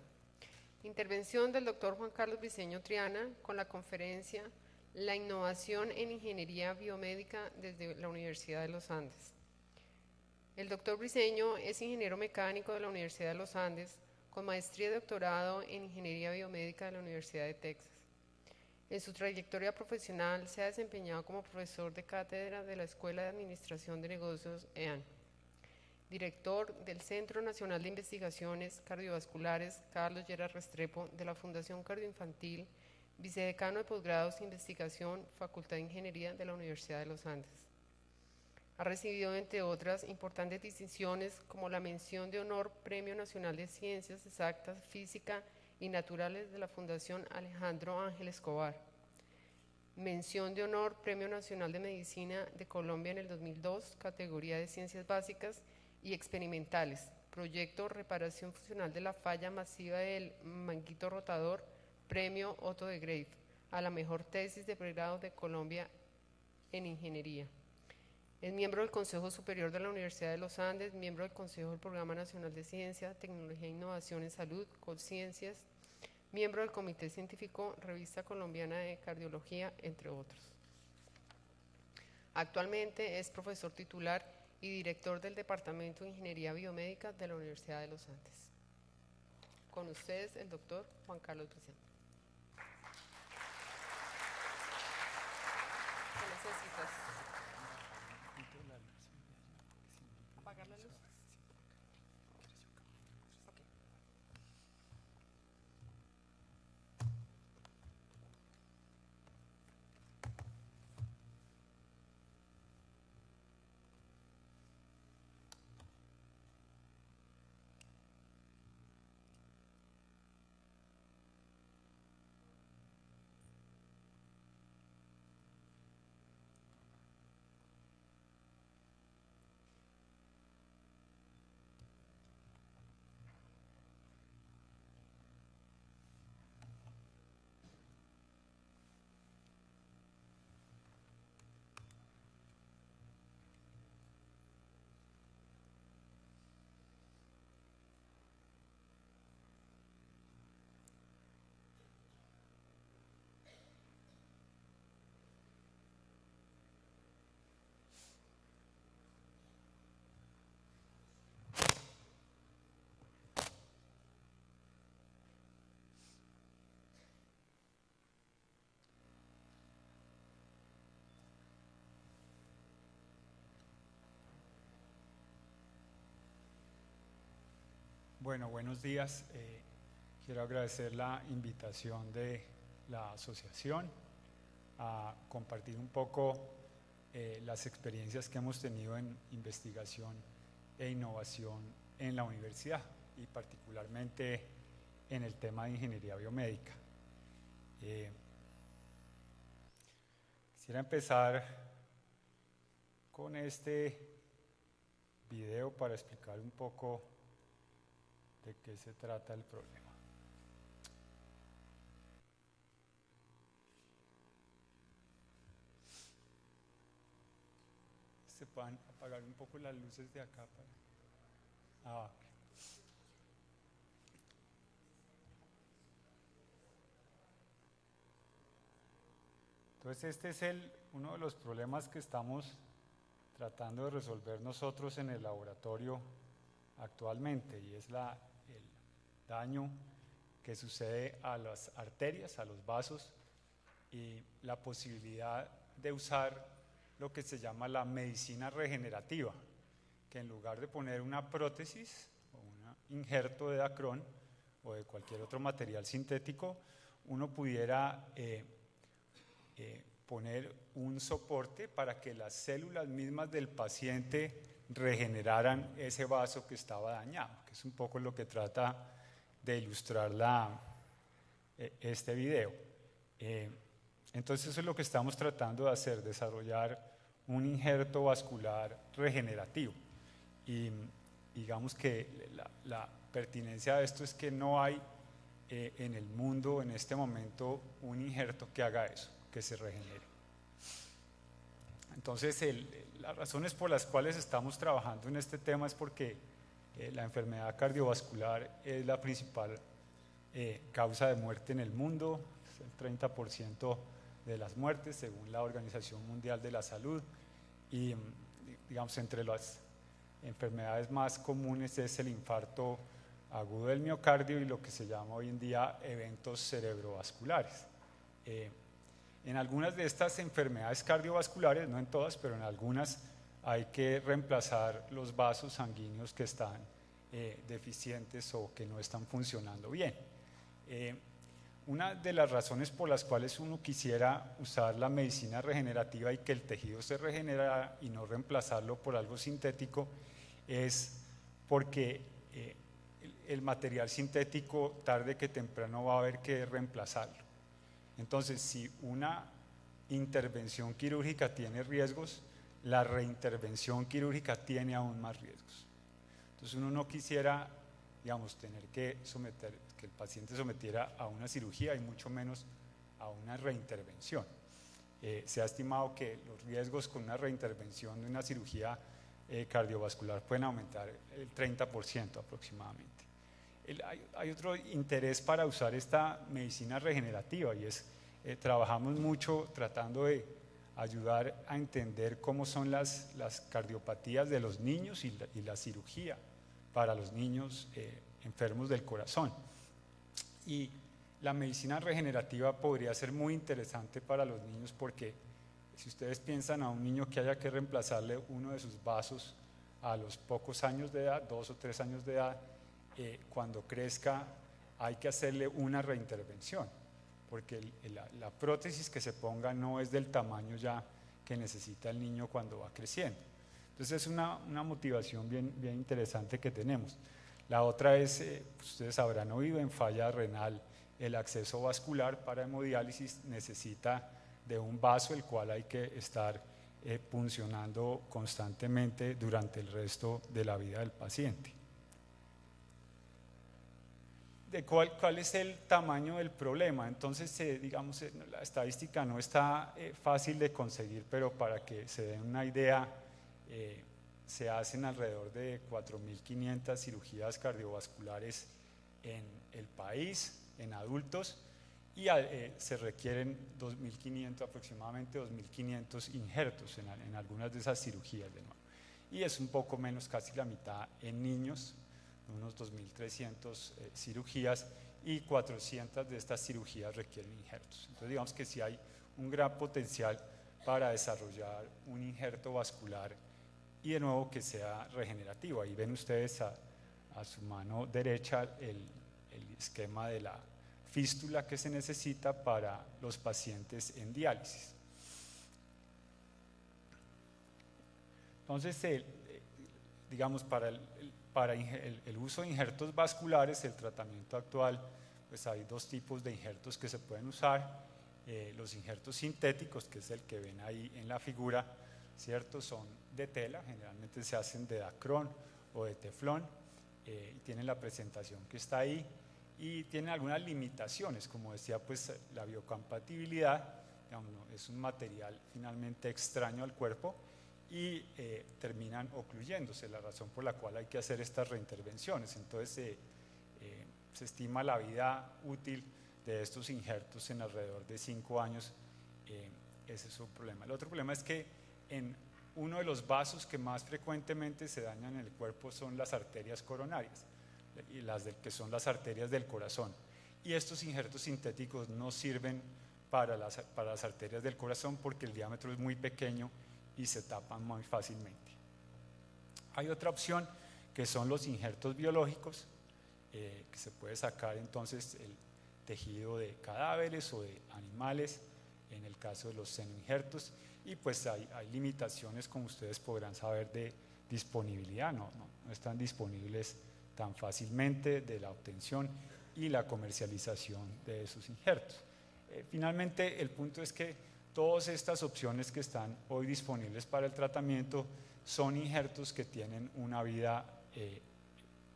Intervención del doctor Juan Carlos Briceño Triana con la conferencia La innovación en ingeniería biomédica desde la Universidad de los Andes. El doctor Briceño es ingeniero mecánico de la Universidad de los Andes con maestría y doctorado en ingeniería biomédica de la Universidad de Texas. En su trayectoria profesional se ha desempeñado como profesor de cátedra de la Escuela de Administración de Negocios EAN, director del Centro Nacional de Investigaciones Cardiovasculares Carlos Lleras Restrepo de la Fundación Cardioinfantil, vicedecano de posgrados e investigación, Facultad de Ingeniería de la Universidad de los Andes. Ha recibido, entre otras, importantes distinciones como la mención de honor Premio Nacional de Ciencias Exactas, Física y Naturales de la Fundación Alejandro Ángel Escobar, mención de honor Premio Nacional de Medicina de Colombia en el 2002, categoría de Ciencias Básicas y Experimentales, proyecto Reparación Funcional de la Falla Masiva del Manguito Rotador, Premio Otto de Grave, a la mejor tesis de pregrado de Colombia en Ingeniería. Es miembro del Consejo Superior de la Universidad de los Andes, miembro del Consejo del Programa Nacional de Ciencia, Tecnología e Innovación en Salud, Colciencias, miembro del Comité Científico Revista Colombiana de Cardiología, entre otros. Actualmente es profesor titular y director del Departamento de Ingeniería Biomédica de la Universidad de los Andes. Con ustedes, el doctor Juan Carlos Briceño. ¿Qué necesitas? ¿Apagar la luz? Okay. Bueno, buenos días. Quiero agradecer la invitación de la asociación a compartir un poco las experiencias que hemos tenido en investigación e innovación en la universidad y particularmente en el tema de ingeniería biomédica. Quisiera empezar con este video para explicar un poco de qué se trata el problema. ¿Se pueden apagar un poco las luces de acá? Ok. Entonces este es uno de los problemas que estamos tratando de resolver nosotros en el laboratorio actualmente, y es el daño que sucede a las arterias, a los vasos, y la posibilidad de usar lo que se llama la medicina regenerativa, que en lugar de poner una prótesis o un injerto de Dacron o de cualquier otro material sintético, uno pudiera poner un soporte para que las células mismas del paciente regeneraran ese vaso que estaba dañado, que es un poco lo que trata de ilustrar este video. Entonces eso es lo que estamos tratando de hacer, desarrollar un injerto vascular regenerativo. Y digamos que la pertinencia de esto es que no hay en el mundo en este momento un injerto que haga eso, que se regenere. Entonces las razones por las cuales estamos trabajando en este tema es porque la enfermedad cardiovascular es la principal causa de muerte en el mundo, es el 30% de las muertes según la Organización Mundial de la Salud, y digamos entre las enfermedades más comunes es el infarto agudo del miocardio y lo que se llama hoy en día eventos cerebrovasculares. En algunas de estas enfermedades cardiovasculares, no en todas, pero en algunas hay que reemplazar los vasos sanguíneos que están deficientes o que no están funcionando bien. Una de las razones por las cuales uno quisiera usar la medicina regenerativa y que el tejido se regenera y no reemplazarlo por algo sintético es porque el material sintético tarde que temprano va a haber que reemplazarlo. Entonces, si una intervención quirúrgica tiene riesgos, la reintervención quirúrgica tiene aún más riesgos. Entonces uno no quisiera, digamos, tener que el paciente sometiera a una cirugía y mucho menos a una reintervención. Se ha estimado que los riesgos con una reintervención de una cirugía cardiovascular pueden aumentar el 30% aproximadamente. Hay otro interés para usar esta medicina regenerativa y es, trabajamos mucho tratando de ayudar a entender cómo son las cardiopatías de los niños y la cirugía para los niños enfermos del corazón. Y la medicina regenerativa podría ser muy interesante para los niños porque si ustedes piensan a un niño que haya que reemplazarle uno de sus vasos a los pocos años de edad, 2 o 3 años de edad, cuando crezca hay que hacerle una reintervención porque la prótesis que se ponga no es del tamaño ya que necesita el niño cuando va creciendo. Entonces es una motivación bien interesante que tenemos. La otra es, ustedes habrán oído, en falla renal el acceso vascular para hemodiálisis necesita de un vaso el cual hay que estar puncionando constantemente durante el resto de la vida del paciente. ¿De cuál es el tamaño del problema? Entonces, digamos, la estadística no está fácil de conseguir, pero para que se den una idea, se hacen alrededor de 4.500 cirugías cardiovasculares en el país, en adultos, y se requieren 2.500, aproximadamente 2.500 injertos en algunas de esas cirugías de nuevo. Y es un poco menos, casi la mitad en niños, unos 2.300 cirugías, y 400 de estas cirugías requieren injertos. Entonces digamos que sí hay un gran potencial para desarrollar un injerto vascular y de nuevo que sea regenerativo. Ahí ven ustedes a su mano derecha el esquema de la fístula que se necesita para los pacientes en diálisis. Entonces, digamos, para el uso de injertos vasculares, el tratamiento actual, pues hay dos tipos de injertos que se pueden usar. Los injertos sintéticos, que es el que ven ahí en la figura, ¿cierto? Son de tela, generalmente se hacen de dacrón o de teflón, y tienen la presentación que está ahí, y tienen algunas limitaciones, como decía, pues la biocompatibilidad, digamos, es un material finalmente extraño al cuerpo, y terminan ocluyéndose, la razón por la cual hay que hacer estas reintervenciones. Entonces se estima la vida útil de estos injertos en alrededor de 5 años. Ese es un problema. El otro problema es que en uno de los vasos que más frecuentemente se dañan en el cuerpo son las arterias coronarias, y que son las arterias del corazón, y estos injertos sintéticos no sirven para las arterias del corazón porque el diámetro es muy pequeño y se tapan muy fácilmente. Hay otra opción que son los injertos biológicos, que se puede sacar entonces el tejido de cadáveres o de animales, en el caso de los senoinjertos, y pues hay limitaciones, como ustedes podrán saber, de disponibilidad, no están disponibles tan fácilmente, de la obtención y la comercialización de esos injertos. Finalmente, el punto es que todas estas opciones que están hoy disponibles para el tratamiento son injertos que tienen una vida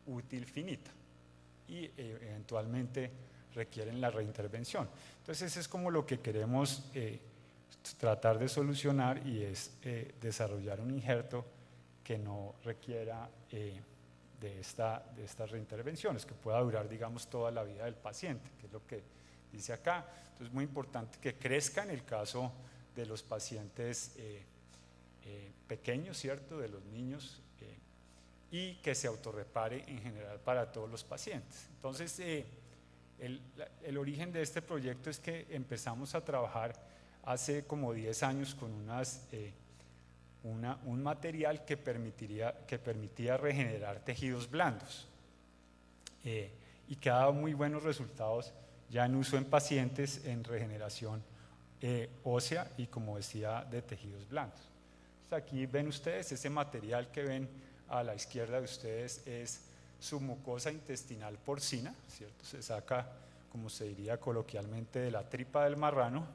útil finita y eventualmente requieren la reintervención. Entonces, eso es como lo que queremos tratar de solucionar, y es desarrollar un injerto que no requiera de estas reintervenciones, que pueda durar, digamos, toda la vida del paciente, que es lo que dice acá. Entonces, es muy importante que crezca en el caso de los pacientes pequeños, ¿cierto?, de los niños, y que se autorrepare en general para todos los pacientes. Entonces, el origen de este proyecto es que empezamos a trabajar hace como 10 años con un material que permitía regenerar tejidos blandos, y que ha dado muy buenos resultados ya en uso en pacientes en regeneración ósea y, como decía, de tejidos blandos. Entonces, aquí ven ustedes ese material que ven a la izquierda de ustedes, es su mucosa intestinal porcina, ¿cierto? Se saca, como se diría coloquialmente, de la tripa del marrano,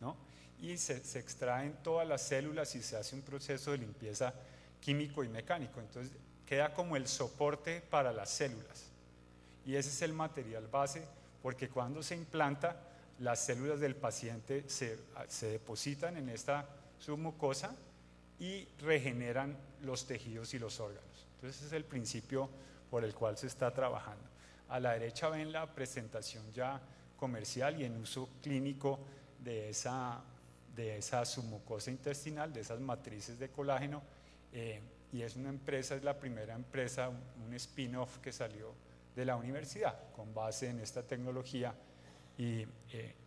¿no? Y se extraen todas las células y se hace un proceso de limpieza químico y mecánico. Entonces queda como el soporte para las células, y ese es el material base, porque cuando se implanta, las células del paciente se depositan en esta submucosa y regeneran los tejidos y los órganos. Entonces ese es el principio por el cual se está trabajando. A la derecha ven la presentación ya comercial y en uso clínico de esa submucosa intestinal, de esas matrices de colágeno, y es una empresa, es la primera empresa, un spin-off que salió de la universidad con base en esta tecnología, y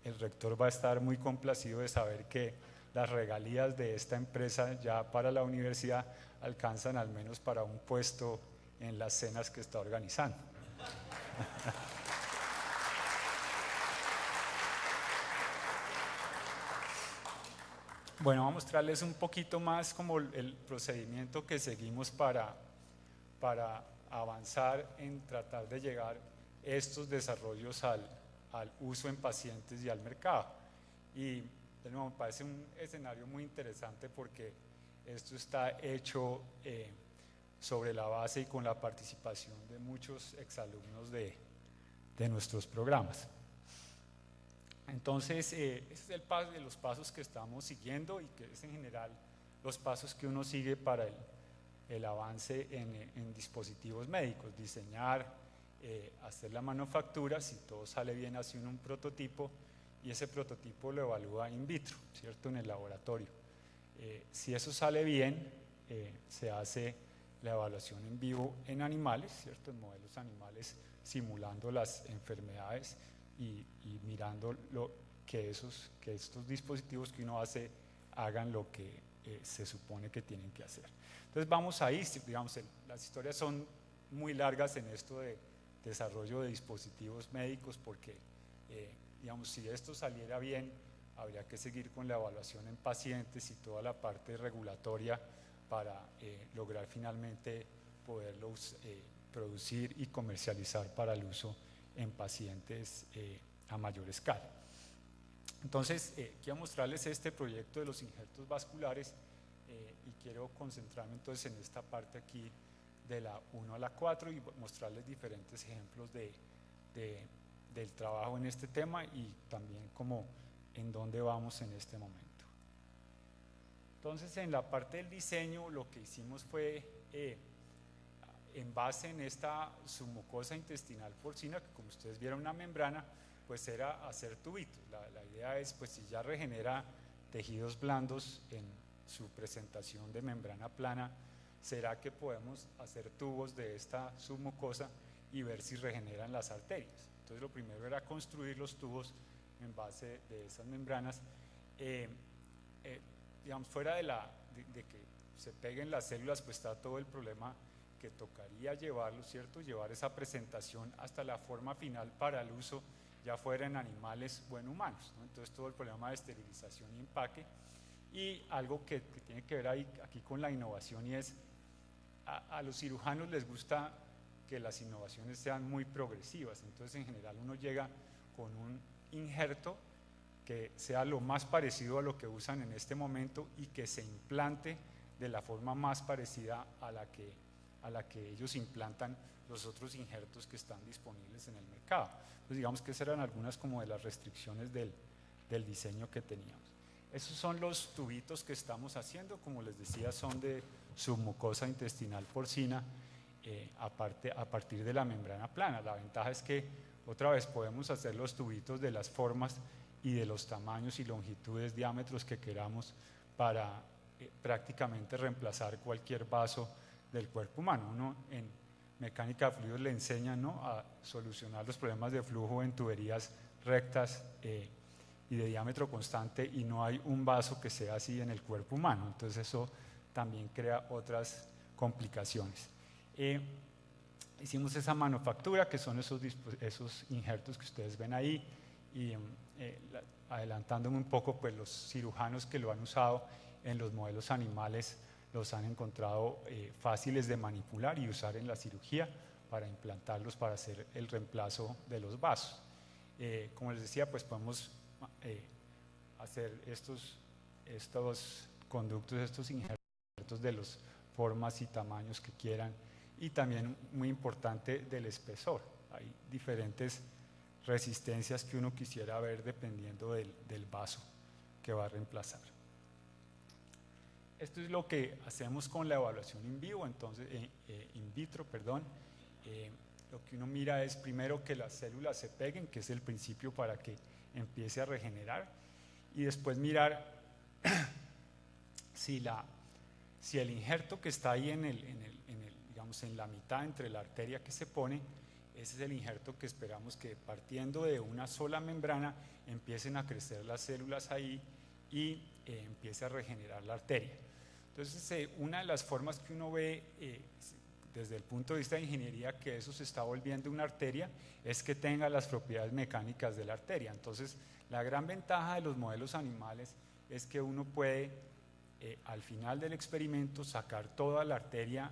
el rector va a estar muy complacido de saber que las regalías de esta empresa ya para la universidad alcanzan al menos para un puesto en las cenas que está organizando. Bueno, vamos a mostrarles un poquito más como el procedimiento que seguimos para avanzar en tratar de llegar estos desarrollos al uso en pacientes y al mercado. Y de nuevo, me parece un escenario muy interesante porque esto está hecho sobre la base y con la participación de muchos exalumnos de nuestros programas. Entonces, ese es el paso de los pasos que estamos siguiendo, y que es en general los pasos que uno sigue para el avance en dispositivos médicos: diseñar, hacer la manufactura, si todo sale bien hace un prototipo, y ese prototipo lo evalúa in vitro, ¿cierto?, en el laboratorio. Si eso sale bien, se hace la evaluación en vivo en animales, ¿cierto?, en modelos animales, simulando las enfermedades y mirando que estos dispositivos que uno hace hagan lo que se supone que tienen que hacer. Entonces vamos ahí, digamos, las historias son muy largas en esto de desarrollo de dispositivos médicos, porque digamos, si esto saliera bien, habría que seguir con la evaluación en pacientes y toda la parte regulatoria para lograr finalmente poderlos producir y comercializar para el uso en pacientes a mayor escala. Entonces, quiero mostrarles este proyecto de los injertos vasculares y quiero concentrarme entonces en esta parte aquí de la 1 a la 4 y mostrarles diferentes ejemplos del trabajo en este tema y también como en dónde vamos en este momento. Entonces, en la parte del diseño lo que hicimos fue, en base en esta submucosa intestinal porcina, que como ustedes vieron una membrana, pues era hacer tubitos. La idea es, pues si ya regenera tejidos blandos en su presentación de membrana plana, ¿será que podemos hacer tubos de esta submucosa y ver si regeneran las arterias? Entonces lo primero era construir los tubos en base de esas membranas, digamos, fuera de que se peguen las células, pues está todo el problema que tocaría llevarlo, ¿cierto? Llevar esa presentación hasta la forma final para el uso, ya fuera en animales o en humanos, ¿no? Entonces todo el problema de esterilización y empaque, y algo que tiene que ver aquí con la innovación, y es a los cirujanos les gusta que las innovaciones sean muy progresivas. Entonces en general uno llega con un injerto que sea lo más parecido a lo que usan en este momento y que se implante de la forma más parecida a la que ellos implantan los otros injertos que están disponibles en el mercado. Entonces digamos que esas eran algunas como de las restricciones del diseño que teníamos. Esos son los tubitos que estamos haciendo, como les decía, son de submucosa intestinal porcina, a partir de la membrana plana. La ventaja es que otra vez podemos hacer los tubitos de las formas y de los tamaños y longitudes, diámetros que queramos para prácticamente reemplazar cualquier vaso del cuerpo humano. Uno en mecánica de fluidos le enseñan, ¿no?, a solucionar los problemas de flujo en tuberías rectas y de diámetro constante, y no hay un vaso que sea así en el cuerpo humano. Entonces eso también crea otras complicaciones. Hicimos esa manufactura, que son esos injertos que ustedes ven ahí, y adelantándome un poco, pues los cirujanos que lo han usado en los modelos animales los han encontrado fáciles de manipular y usar en la cirugía para implantarlos, para hacer el reemplazo de los vasos. Como les decía, pues podemos hacer estos conductos, estos injertos de las formas y tamaños que quieran, y también muy importante del espesor. Hay diferentes resistencias que uno quisiera ver dependiendo del vaso que va a reemplazar. Esto es lo que hacemos con la evaluación in vivo, entonces in vitro, perdón. Lo que uno mira es primero que las células se peguen, que es el principio para que empiece a regenerar, y después mirar si el injerto que está ahí digamos, en la mitad entre la arteria que se pone, ese es el injerto que esperamos que, partiendo de una sola membrana, empiecen a crecer las células ahí y empiece a regenerar la arteria. Entonces, una de las formas que uno ve desde el punto de vista de ingeniería que eso se está volviendo una arteria es que tenga las propiedades mecánicas de la arteria. Entonces, la gran ventaja de los modelos animales es que uno puede, al final del experimento, sacar toda la arteria,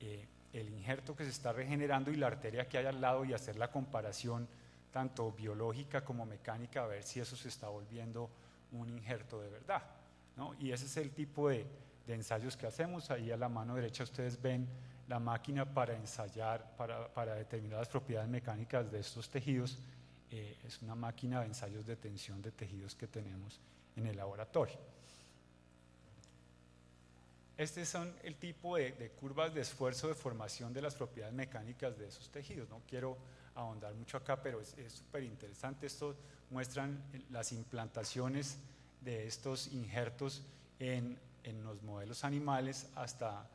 el injerto que se está regenerando y la arteria que hay al lado, y hacer la comparación tanto biológica como mecánica, a ver si eso se está volviendo un injerto de verdad, ¿no? Y ese es el tipo de ensayos que hacemos. Ahí a la mano derecha ustedes ven la máquina para ensayar, para determinar las propiedades mecánicas de estos tejidos. Es una máquina de ensayos de tensión de tejidos que tenemos en el laboratorio. Estos son el tipo de curvas de esfuerzo de formación de las propiedades mecánicas de esos tejidos. No quiero ahondar mucho acá, pero es súper interesante. Estos muestran las implantaciones de estos injertos en los modelos animales hasta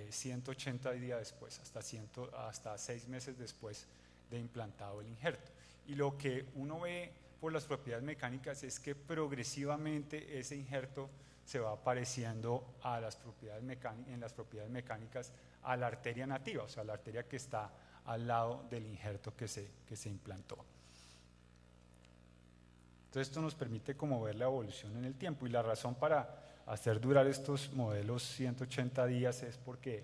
180 días después, hasta 6 meses después de implantado el injerto. Y lo que uno ve por las propiedades mecánicas es que progresivamente ese injerto se va pareciendo a las propiedades en las propiedades mecánicas a la arteria nativa, o sea, la arteria que está al lado del injerto que se implantó. Entonces esto nos permite como ver la evolución en el tiempo, y la razón para hacer durar estos modelos 180 días es porque,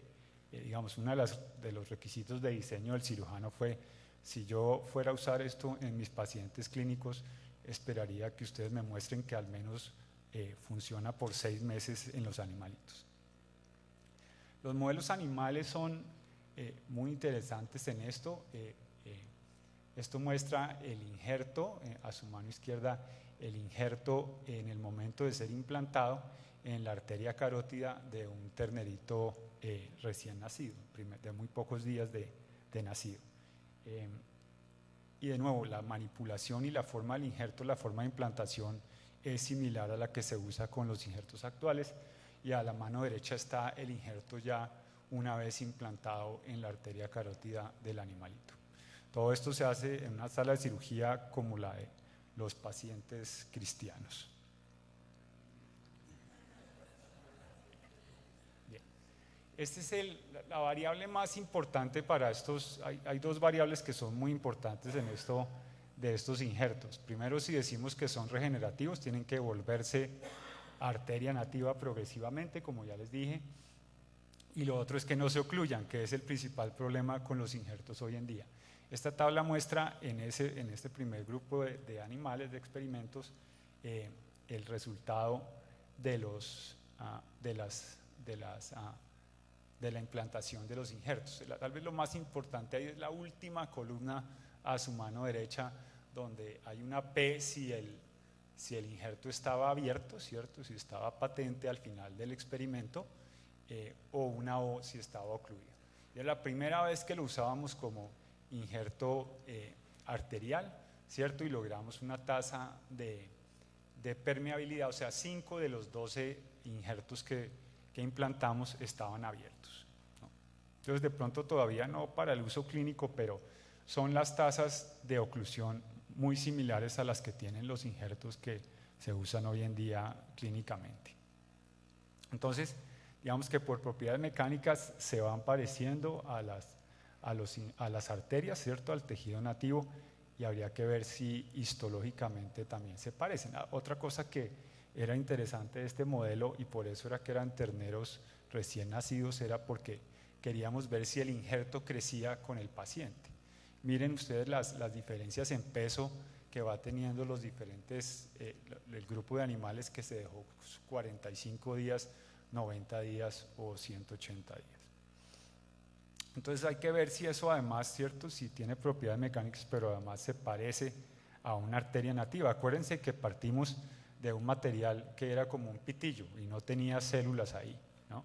digamos, uno de los requisitos de diseño del cirujano fue: si yo fuera a usar esto en mis pacientes clínicos, esperaría que ustedes me muestren que al menos funciona por 6 meses en los animalitos. Los modelos animales son muy interesantes en esto. Esto muestra el injerto, a su mano izquierda, el injerto en el momento de ser implantado en la arteria carótida de un ternerito recién nacido, de muy pocos días de nacido. Y de nuevo, la manipulación y la forma del injerto, la forma de implantación es similar a la que se usa con los injertos actuales, y a la mano derecha está el injerto ya una vez implantado en la arteria carótida del animalito. Todo esto se hace en una sala de cirugía como la de los pacientes cristianos. Bien. Esta es la variable más importante para estos. Hay 2 variables que son muy importantes en esto de estos injertos. Primero, si decimos que son regenerativos, tienen que volverse arteria nativa progresivamente, como ya les dije. Y lo otro es que no se ocluyan, que es el principal problema con los injertos hoy en día. Esta tabla muestra en este primer grupo de animales, de experimentos, el resultado de la implantación de los injertos. Tal vez lo más importante ahí es la última columna a su mano derecha, donde hay una P si el injerto estaba abierto, ¿cierto? Si estaba patente al final del experimento, o una O si estaba ocluido. Y es la primera vez que lo usábamos como injerto arterial, ¿cierto? Y logramos una tasa de permeabilidad, o sea, 5 de los 12 injertos que implantamos estaban abiertos, ¿no? Entonces, de pronto todavía no para el uso clínico, pero son las tasas de oclusión muy similares a las que tienen los injertos que se usan hoy en día clínicamente. Entonces, digamos que por propiedades mecánicas se van pareciendo a las arterias, ¿cierto? Al tejido nativo, y habría que ver si histológicamente también se parecen. Otra cosa que era interesante de este modelo, y por eso era que eran terneros recién nacidos, era porque queríamos ver si el injerto crecía con el paciente. Miren ustedes las diferencias en peso que va teniendo los diferentes, el grupo de animales que se dejó 45 días, 90 días o 180 días. Entonces hay que ver si eso además, ¿cierto? Si tiene propiedades mecánicas, pero además se parece a una arteria nativa. Acuérdense que partimos de un material que era como un pitillo y no tenía células ahí, ¿no?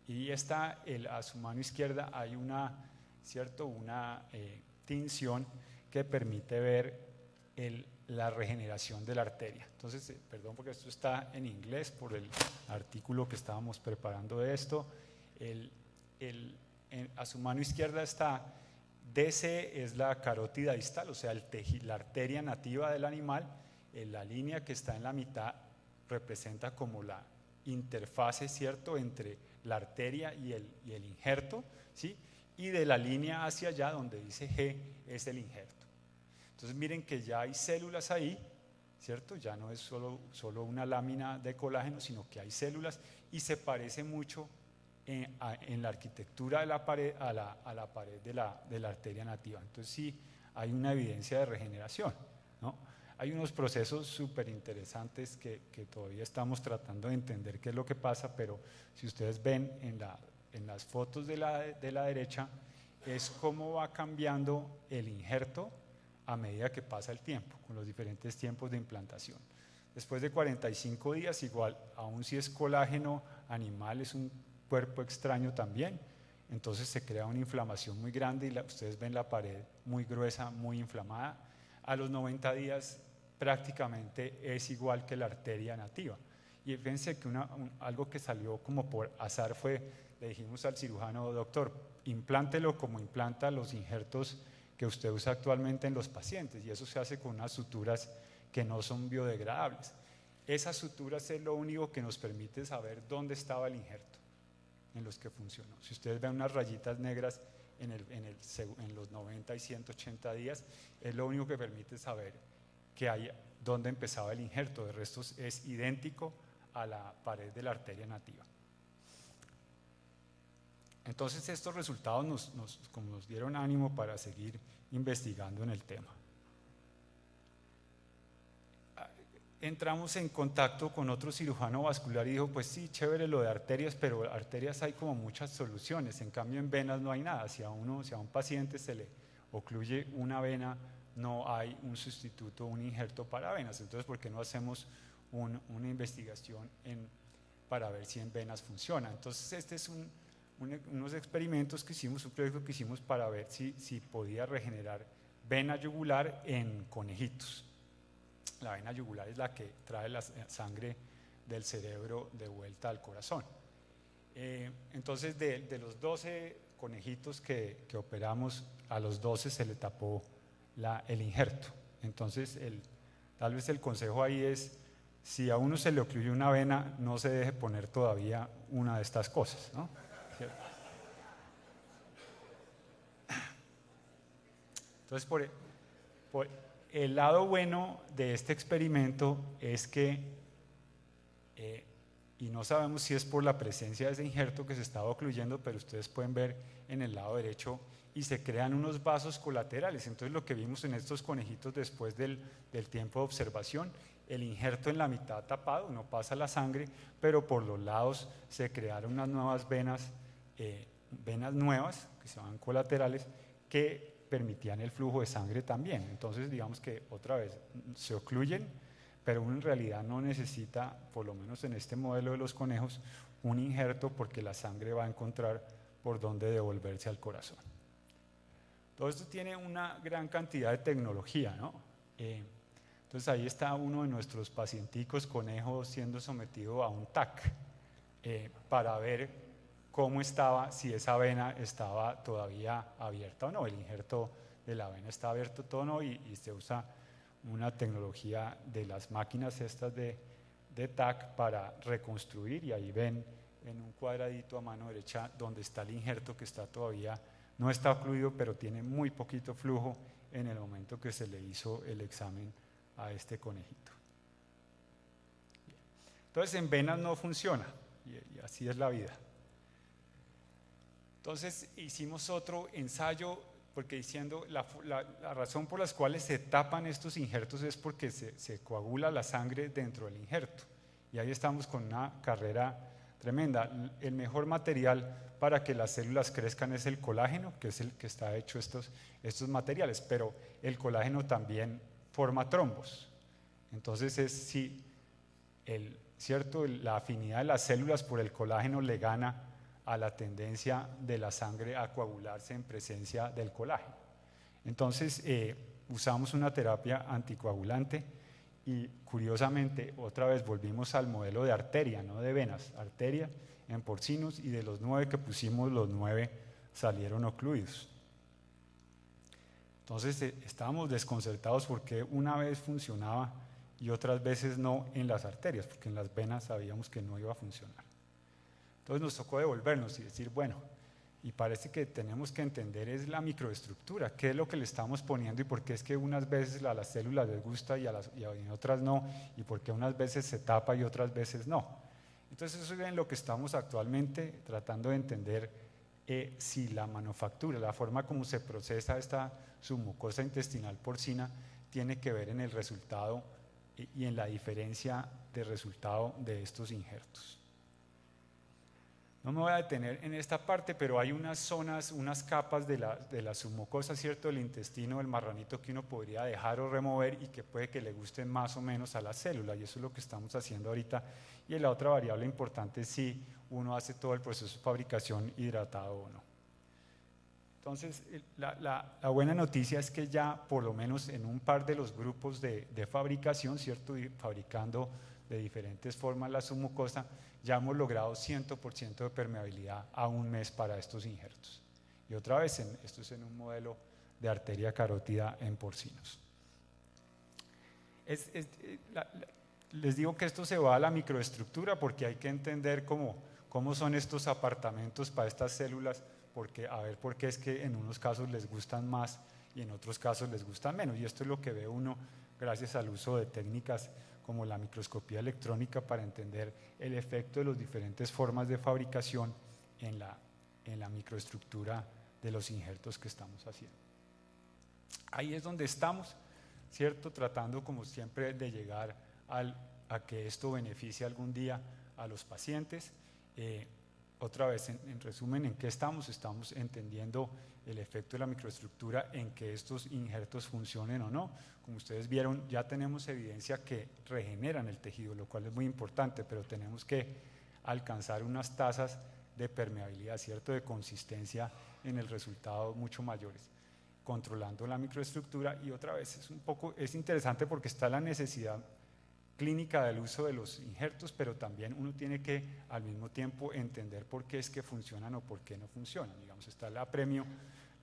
Y a su mano izquierda hay una tinción que permite ver la regeneración de la arteria. Entonces, perdón porque esto está en inglés por el artículo que estábamos preparando de esto. A su mano izquierda está DC, es la carótida distal, o sea, la arteria nativa del animal. La línea que está en la mitad representa como la interfase, ¿cierto?, entre la arteria y el injerto, ¿sí? Y de la línea hacia allá, donde dice G, es el injerto. Entonces miren que ya hay células ahí, ¿cierto? Ya no es solo una lámina de colágeno, sino que hay células, y se parece mucho en la arquitectura de la pared a la pared de la arteria nativa. Entonces sí hay una evidencia de regeneración, ¿no? Hay unos procesos súper interesantes que todavía estamos tratando de entender qué es lo que pasa, pero si ustedes ven en las fotos de la derecha, es cómo va cambiando el injerto a medida que pasa el tiempo, con los diferentes tiempos de implantación. Después de 45 días, igual, aun si es colágeno animal, es un cuerpo extraño también, entonces se crea una inflamación muy grande y ustedes ven la pared muy gruesa, muy inflamada. A los 90 días prácticamente es igual que la arteria nativa. Y fíjense que algo que salió como por azar fue, le dijimos al cirujano: doctor, implántelo como implanta los injertos que usted usa actualmente en los pacientes, y eso se hace con unas suturas que no son biodegradables. esas suturas es lo único que nos permite saber dónde estaba el injerto en los que funcionó. Si ustedes ven unas rayitas negras en los 90 y 180 días, es lo único que permite saber que hay dónde empezaba el injerto. De resto es idéntico a la pared de la arteria nativa. Entonces estos resultados nos dieron ánimo para seguir investigando en el tema. Entramos en contacto con otro cirujano vascular y dijo, pues sí, chévere lo de arterias, pero arterias hay como muchas soluciones, en cambio en venas no hay nada. Si a un paciente se le ocluye una vena, no hay un sustituto, un injerto para venas. Entonces, ¿por qué no hacemos una investigación para ver si en venas funciona? Entonces, este es unos experimentos que hicimos, un proyecto que hicimos para ver si podía regenerar vena yugular en conejitos. La vena yugular es la que trae la sangre del cerebro de vuelta al corazón. Entonces, de los 12 conejitos que operamos, a los 12 se le tapó el injerto. Entonces, tal vez el consejo ahí es, si a uno se le ocluye una vena, no se deje poner todavía una de estas cosas, ¿no? ¿Cierto? Entonces, por el lado bueno de este experimento es que, y no sabemos si es por la presencia de ese injerto que se estaba ocluyendo, pero ustedes pueden ver en el lado derecho y se crean unos vasos colaterales. Entonces lo que vimos en estos conejitos después del tiempo de observación, el injerto en la mitad tapado, no pasa la sangre, pero por los lados se crearon unas nuevas venas nuevas, que se llaman colaterales, que permitían el flujo de sangre también. Entonces digamos que otra vez se ocluyen, pero uno en realidad no necesita, por lo menos en este modelo de los conejos, un injerto porque la sangre va a encontrar por dónde devolverse al corazón. Todo esto tiene una gran cantidad de tecnología, ¿no? Entonces ahí está uno de nuestros pacienticos conejos siendo sometido a un TAC para ver cómo estaba, si esa vena estaba todavía abierta o no, el injerto de la vena está abierto o no, y se usa una tecnología de las máquinas estas de TAC para reconstruir, y ahí ven en un cuadradito a mano derecha donde está el injerto que está todavía, no está ocluido, pero tiene muy poquito flujo en el momento que se le hizo el examen a este conejito. Entonces en venas no funciona, y así es la vida. Entonces hicimos otro ensayo, porque diciendo la razón por las cuales se tapan estos injertos es porque se coagula la sangre dentro del injerto. Y ahí estamos con una carrera tremenda. El mejor material para que las células crezcan es el colágeno, que es el que está hecho estos materiales, pero el colágeno también forma trombos. Entonces la afinidad de las células por el colágeno le gana a la tendencia de la sangre a coagularse en presencia del colágeno. Entonces usamos una terapia anticoagulante y curiosamente otra vez volvimos al modelo de arteria, no de venas, arteria en porcinos, y de los 9 que pusimos, los 9 salieron ocluidos. Entonces estábamos desconcertados porque una vez funcionaba y otras veces no en las arterias, porque en las venas sabíamos que no iba a funcionar. Entonces nos tocó devolvernos y decir, bueno, y parece que tenemos que entender es la microestructura, qué es lo que le estamos poniendo y por qué es que unas veces a las células les gusta y a otras no, y por qué unas veces se tapa y otras veces no. Entonces eso es en lo que estamos actualmente tratando de entender, si la manufactura, la forma como se procesa esta submucosa intestinal porcina tiene que ver en el resultado y en la diferencia de resultado de estos injertos. No me voy a detener en esta parte, pero hay unas zonas, unas capas de la submucosa, ¿cierto?, del intestino del marranito que uno podría dejar o remover y que puede que le gusten más o menos a la célula, y eso es lo que estamos haciendo ahorita. Y la otra variable importante es si uno hace todo el proceso de fabricación hidratado o no. Entonces, la buena noticia es que ya por lo menos en un par de los grupos de fabricación, ¿cierto?, y fabricando de diferentes formas la submucosa, ya hemos logrado 100% de permeabilidad a un mes para estos injertos. Y otra vez, esto es en un modelo de arteria carótida en porcinos. les digo que esto se va a la microestructura porque hay que entender cómo son estos apartamentos para estas células, porque a ver por qué es que en unos casos les gustan más y en otros casos les gustan menos. Y esto es lo que ve uno gracias al uso de técnicas como la microscopía electrónica para entender el efecto de las diferentes formas de fabricación en la microestructura de los injertos que estamos haciendo. Ahí es donde estamos, ¿cierto? Tratando como siempre de llegar a que esto beneficie algún día a los pacientes. Otra vez, en resumen, ¿en qué estamos? Estamos entendiendo el efecto de la microestructura en que estos injertos funcionen o no. Como ustedes vieron, ya tenemos evidencia que regeneran el tejido, lo cual es muy importante, pero tenemos que alcanzar unas tasas de permeabilidad, ¿cierto?, de consistencia en el resultado mucho mayores, controlando la microestructura. Y otra vez, es interesante porque está la necesidad clínica del uso de los injertos, pero también uno tiene que al mismo tiempo entender por qué es que funcionan o por qué no funcionan. Digamos, está el apremio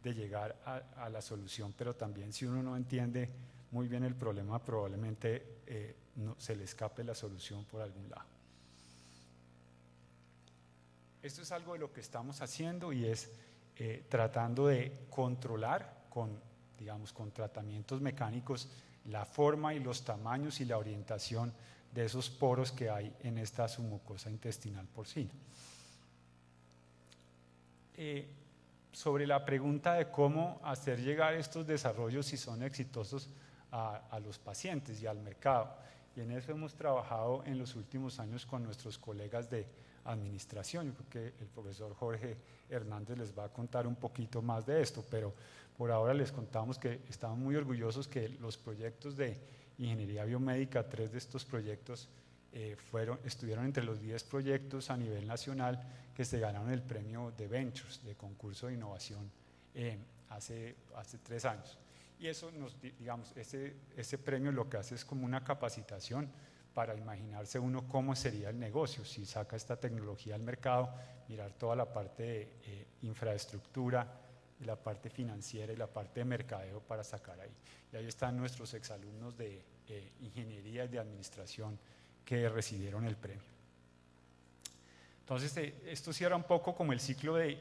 de llegar a la solución, pero también si uno no entiende muy bien el problema, probablemente se le escape la solución por algún lado. Esto es algo de lo que estamos haciendo y es tratando de controlar con tratamientos mecánicos la forma y los tamaños y la orientación de esos poros que hay en esta submucosa intestinal porcina. Sobre la pregunta de cómo hacer llegar estos desarrollos, si son exitosos, a los pacientes y al mercado, y en eso hemos trabajado en los últimos años con nuestros colegas de administración. Yo creo que el profesor Jorge Hernández les va a contar un poquito más de esto, pero por ahora les contamos que estamos muy orgullosos que los proyectos de ingeniería biomédica, 3 de estos proyectos estuvieron entre los 10 proyectos a nivel nacional que se ganaron el premio de Ventures, de concurso de innovación, hace 3 años. Y eso ese premio lo que hace es como una capacitación para imaginarse uno cómo sería el negocio si saca esta tecnología al mercado, mirar toda la parte de infraestructura, y la parte financiera y la parte de mercadeo para sacar ahí. Y ahí están nuestros exalumnos de ingeniería y de administración que recibieron el premio. Entonces, esto cierra un poco como el ciclo de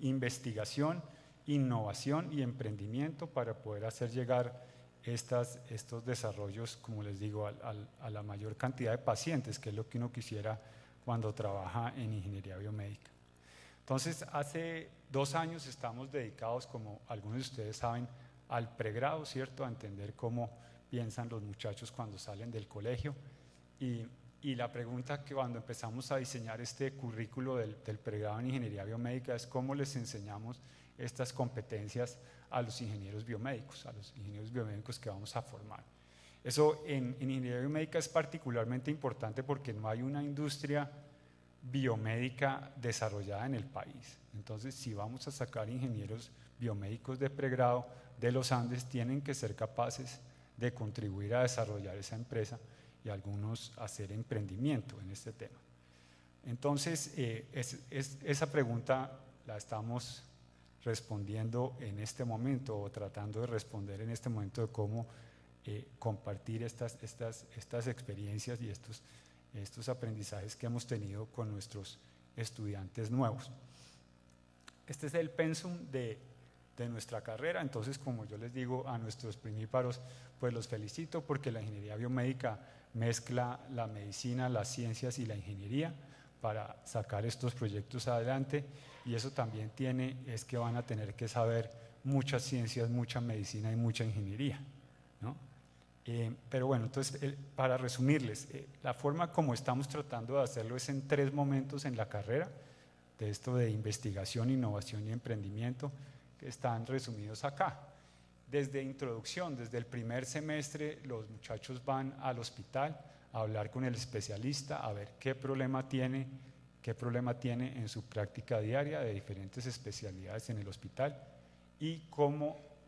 investigación, innovación y emprendimiento para poder hacer llegar estos desarrollos, como les digo, a la mayor cantidad de pacientes, que es lo que uno quisiera cuando trabaja en ingeniería biomédica. Entonces, hace 2 años estamos dedicados, como algunos de ustedes saben, al pregrado, ¿cierto?, a entender cómo piensan los muchachos cuando salen del colegio. Y la pregunta que cuando empezamos a diseñar este currículo del pregrado en ingeniería biomédica es cómo les enseñamos estas competencias a los ingenieros biomédicos, que vamos a formar. Eso en ingeniería biomédica es particularmente importante porque no hay una industria biomédica desarrollada en el país. Entonces, si vamos a sacar ingenieros biomédicos de pregrado de los Andes, tienen que ser capaces de contribuir a desarrollar esa empresa y algunos hacer emprendimiento en este tema. Entonces, esa pregunta la estamos respondiendo en este momento, o tratando de responder en este momento, de cómo compartir estas experiencias y estos aprendizajes que hemos tenido con nuestros estudiantes nuevos. Este es el pensum de nuestra carrera. Entonces, como yo les digo a nuestros primíparos, pues los felicito porque la ingeniería biomédica mezcla la medicina, las ciencias y la ingeniería para sacar estos proyectos adelante, y eso también es que van a tener que saber muchas ciencias, mucha medicina y mucha ingeniería, ¿no? Pero bueno, entonces, para resumirles, la forma como estamos tratando de hacerlo es en 3 momentos en la carrera, de esto de investigación, innovación y emprendimiento, que están resumidos acá. Desde introducción, desde el primer semestre, los muchachos van al hospital a hablar con el especialista, a ver qué problema tiene en su práctica diaria de diferentes especialidades en el hospital, y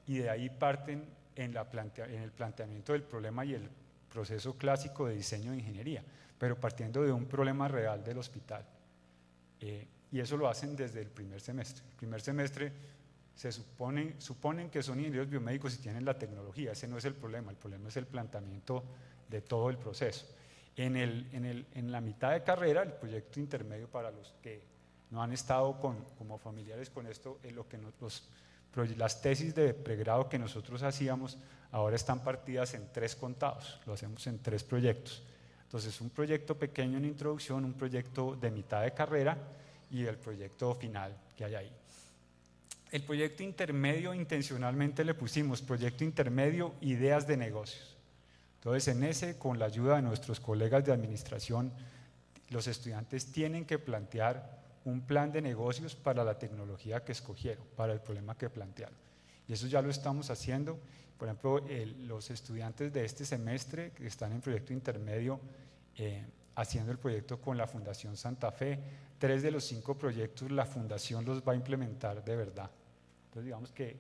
de ahí parten en el planteamiento del problema y el proceso clásico de diseño de ingeniería, pero partiendo de un problema real del hospital. Y eso lo hacen desde el primer semestre. El primer semestre suponen que son ingenieros biomédicos y tienen la tecnología. Ese no es el problema es el planteamiento de todo el proceso. En la mitad de carrera, el proyecto intermedio, para los que no han estado como familiares con esto, las tesis de pregrado que nosotros hacíamos ahora están partidas en 3 contados, lo hacemos en 3 proyectos. Entonces, un proyecto pequeño en introducción, un proyecto de mitad de carrera y el proyecto final que hay ahí. El proyecto intermedio, intencionalmente le pusimos proyecto intermedio, ideas de negocios. Entonces, en ese, con la ayuda de nuestros colegas de administración, los estudiantes tienen que plantear un plan de negocios para la tecnología que escogieron, para el problema que plantearon. Y eso ya lo estamos haciendo. Por ejemplo, los estudiantes de este semestre que están en proyecto intermedio, haciendo el proyecto con la Fundación Santa Fe, 3 de los 5 proyectos la Fundación los va a implementar de verdad. Entonces, digamos que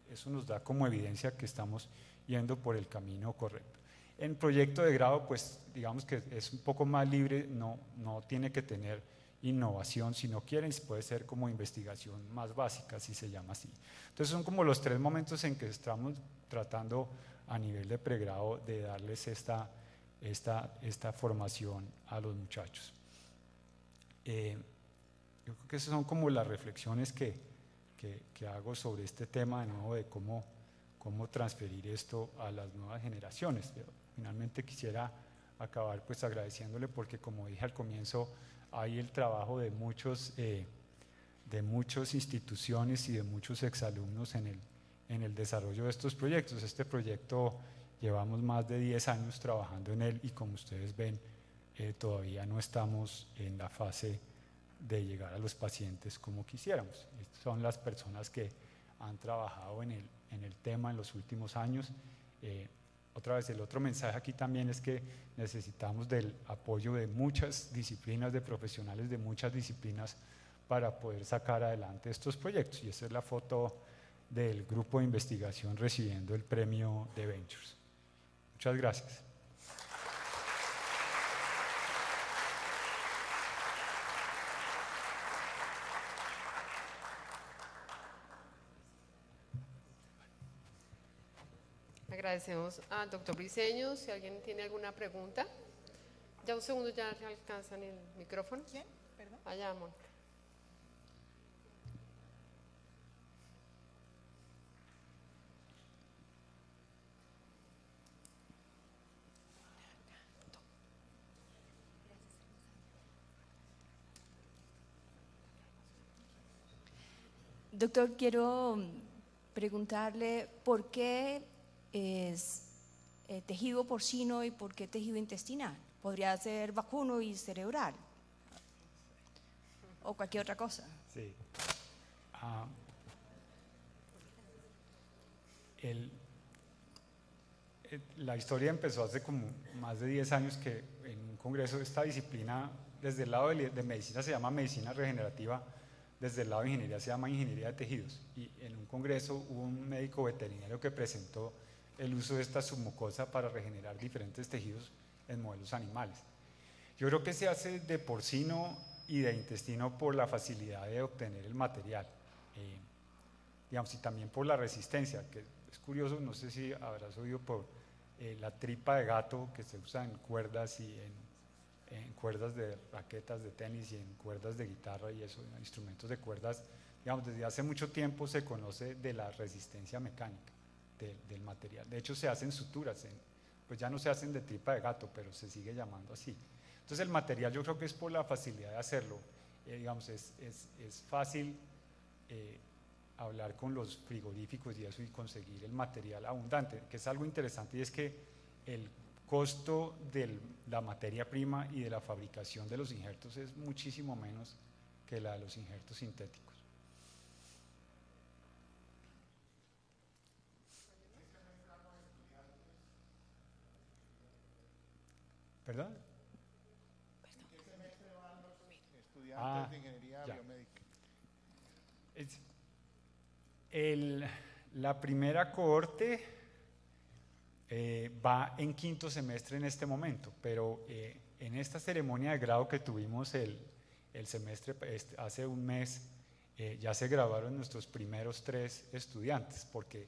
eso nos da como evidencia que estamos yendo por el camino correcto. En proyecto de grado, pues digamos que es un poco más libre, no tiene que tener innovación, si no quieren, puede ser como investigación más básica, si se llama así. Entonces son como los 3 momentos en que estamos tratando a nivel de pregrado de darles esta formación a los muchachos. Yo creo que esas son como las reflexiones que hago sobre este tema de nuevo, de cómo transferir esto a las nuevas generaciones. Pero finalmente quisiera acabar pues agradeciéndole, porque como dije al comienzo, hay el trabajo de muchas instituciones y de muchos exalumnos en el desarrollo de estos proyectos. Este proyecto llevamos más de 10 años trabajando en él y como ustedes ven, todavía no estamos en la fase de llegar a los pacientes como quisiéramos. Estas son las personas que han trabajado en el tema en los últimos años. Otra vez, el otro mensaje aquí también es que necesitamos del apoyo de muchas disciplinas, de profesionales de muchas disciplinas para poder sacar adelante estos proyectos. Y esa es la foto del grupo de investigación recibiendo el premio de Ventures. Muchas gracias. Agradecemos al doctor Briceño. Si alguien tiene alguna pregunta. Ya un segundo, ya alcanzan el micrófono. ¿Quién? Perdón. Allá, Mónica. Doctor, quiero preguntarle por qué es tejido porcino y por qué tejido intestinal. Podría ser vacuno y cerebral o cualquier otra cosa. Sí. La historia empezó hace como más de 10 años, que en un congreso de esta disciplina, desde el lado de medicina se llama medicina regenerativa, desde el lado de ingeniería se llama ingeniería de tejidos, y en un congreso hubo un médico veterinario que presentó el uso de esta submucosa para regenerar diferentes tejidos en modelos animales. Yo creo que se hace de porcino y de intestino por la facilidad de obtener el material, digamos, y también por la resistencia, que es curioso, no sé si habrás oído por la tripa de gato que se usa en cuerdas y en cuerdas de raquetas de tenis y en cuerdas de guitarra y eso, en instrumentos de cuerdas. Digamos, desde hace mucho tiempo se conoce de la resistencia mecánica del material. De hecho, se hacen suturas, pues ya no se hacen de tripa de gato, pero se sigue llamando así. Entonces, el material yo creo que es por la facilidad de hacerlo. Digamos, es fácil hablar con los frigoríficos y eso y conseguir el material abundante, que es algo interesante, y es que el costo de la materia prima y de la fabricación de los injertos es muchísimo menos que la de los injertos sintéticos. ¿Perdón? ¿Qué semestre van los estudiantes de ingeniería biomédica? La primera cohorte va en 5º semestre en este momento, pero en esta ceremonia de grado que tuvimos el semestre, hace un mes, ya se graduaron nuestros primeros 3 estudiantes, porque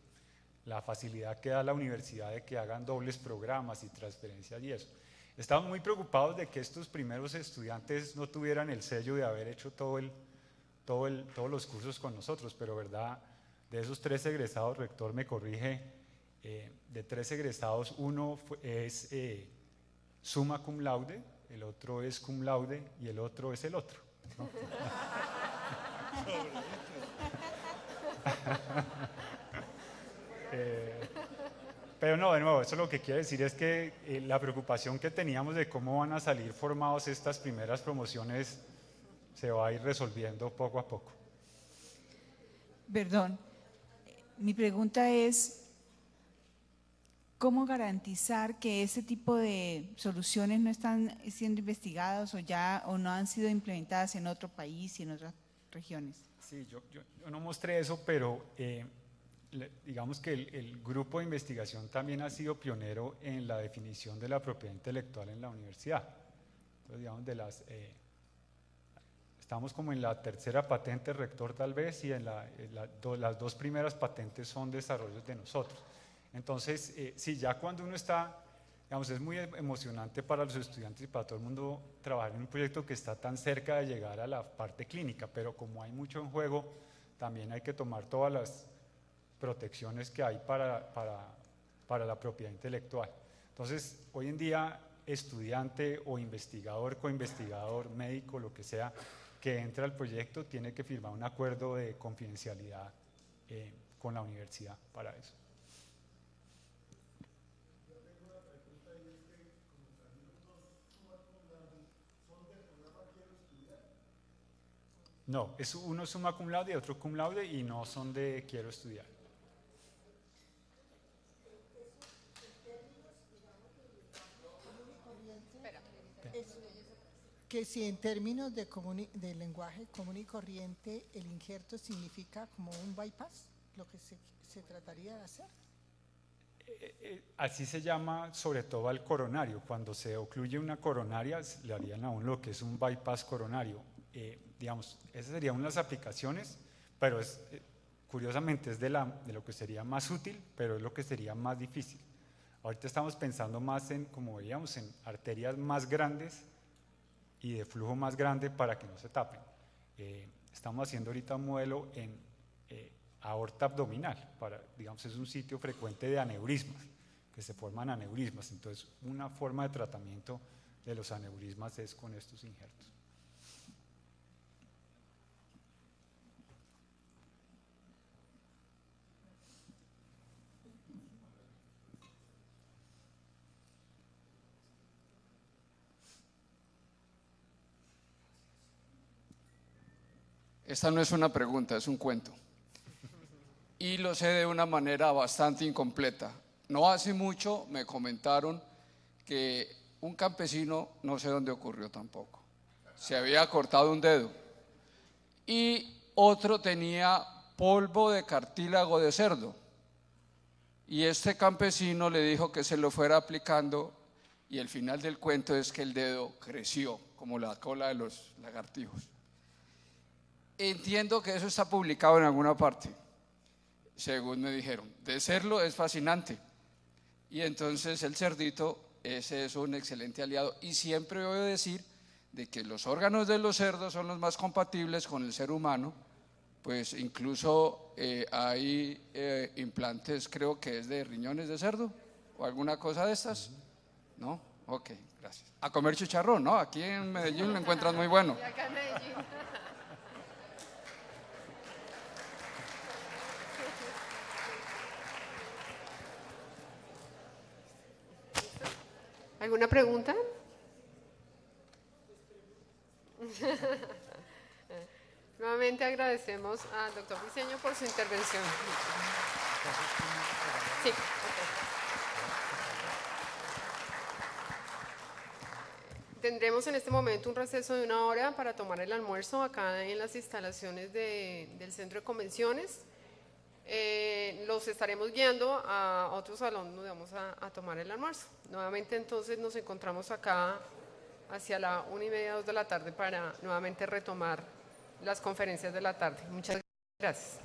la facilidad que da la universidad de que hagan dobles programas y transferencias y eso. Estaban muy preocupados de que estos primeros estudiantes no tuvieran el sello de haber hecho todos los cursos con nosotros, pero verdad, de esos 3 egresados, rector me corrige, de 3 egresados, uno es summa cum laude, el otro es cum laude y el otro es el otro, ¿no? Pero no, de nuevo, eso lo que quiere decir es que la preocupación que teníamos de cómo van a salir formados estas primeras promociones se va a ir resolviendo poco a poco. Perdón, mi pregunta es, ¿cómo garantizar que ese tipo de soluciones no están siendo investigadas o no han sido implementadas en otro país y en otras regiones? Sí, yo no mostré eso, pero digamos que el grupo de investigación también ha sido pionero en la definición de la propiedad intelectual en la universidad. Entonces, digamos, estamos como en la 3ª patente, rector, tal vez, y las 2 primeras patentes son desarrollos de nosotros. Entonces, sí, ya cuando uno está, digamos, es muy emocionante para los estudiantes y para todo el mundo trabajar en un proyecto que está tan cerca de llegar a la parte clínica, pero como hay mucho en juego, también hay que tomar todas las protecciones que hay para la propiedad intelectual. Entonces, hoy en día, estudiante o investigador, coinvestigador, médico, lo que sea, que entra al proyecto, tiene que firmar un acuerdo de confidencialidad con la universidad para eso. No, es uno summa cum laude y otro cum laude y no son de quiero estudiar. Que si en términos de lenguaje común y corriente el injerto significa como un bypass, lo que se trataría de hacer. Así se llama sobre todo al coronario. Cuando se ocluye una coronaria le harían a uno lo que es un bypass coronario. Digamos, esas serían unas aplicaciones, pero curiosamente es de lo que sería más útil, pero es lo que sería más difícil. Ahorita estamos pensando más en, como veíamos, en arterias más grandes y de flujo más grande para que no se tapen. Estamos haciendo ahorita un modelo en aorta abdominal, digamos, es un sitio frecuente de aneurismas, que se forman aneurismas. Entonces, una forma de tratamiento de los aneurismas es con estos injertos. Esta no es una pregunta, es un cuento. Y lo sé de una manera bastante incompleta. No hace mucho me comentaron que un campesino, no sé dónde ocurrió tampoco, se había cortado un dedo y otro tenía polvo de cartílago de cerdo. Y este campesino le dijo que se lo fuera aplicando y el final del cuento es que el dedo creció como la cola de los lagartijos. Entiendo que eso está publicado en alguna parte, según me dijeron. De serlo es fascinante. Y entonces el cerdito, ese es un excelente aliado. Y siempre voy a decir de que los órganos de los cerdos son los más compatibles con el ser humano. Pues incluso hay implantes, creo que es de riñones de cerdo o alguna cosa de estas. ¿No? Ok, gracias. A comer chicharrón, ¿no? Aquí en Medellín lo encuentran muy bueno. ¿Alguna pregunta? Nuevamente agradecemos al doctor Briceño por su intervención. Sí, okay. Tendremos en este momento un receso de 1 hora para tomar el almuerzo acá en las instalaciones del Centro de Convenciones. Los estaremos guiando a otro salón donde vamos a tomar el almuerzo. Nuevamente entonces nos encontramos acá hacia la 1:30, 2 de la tarde para nuevamente retomar las conferencias de la tarde. Muchas gracias.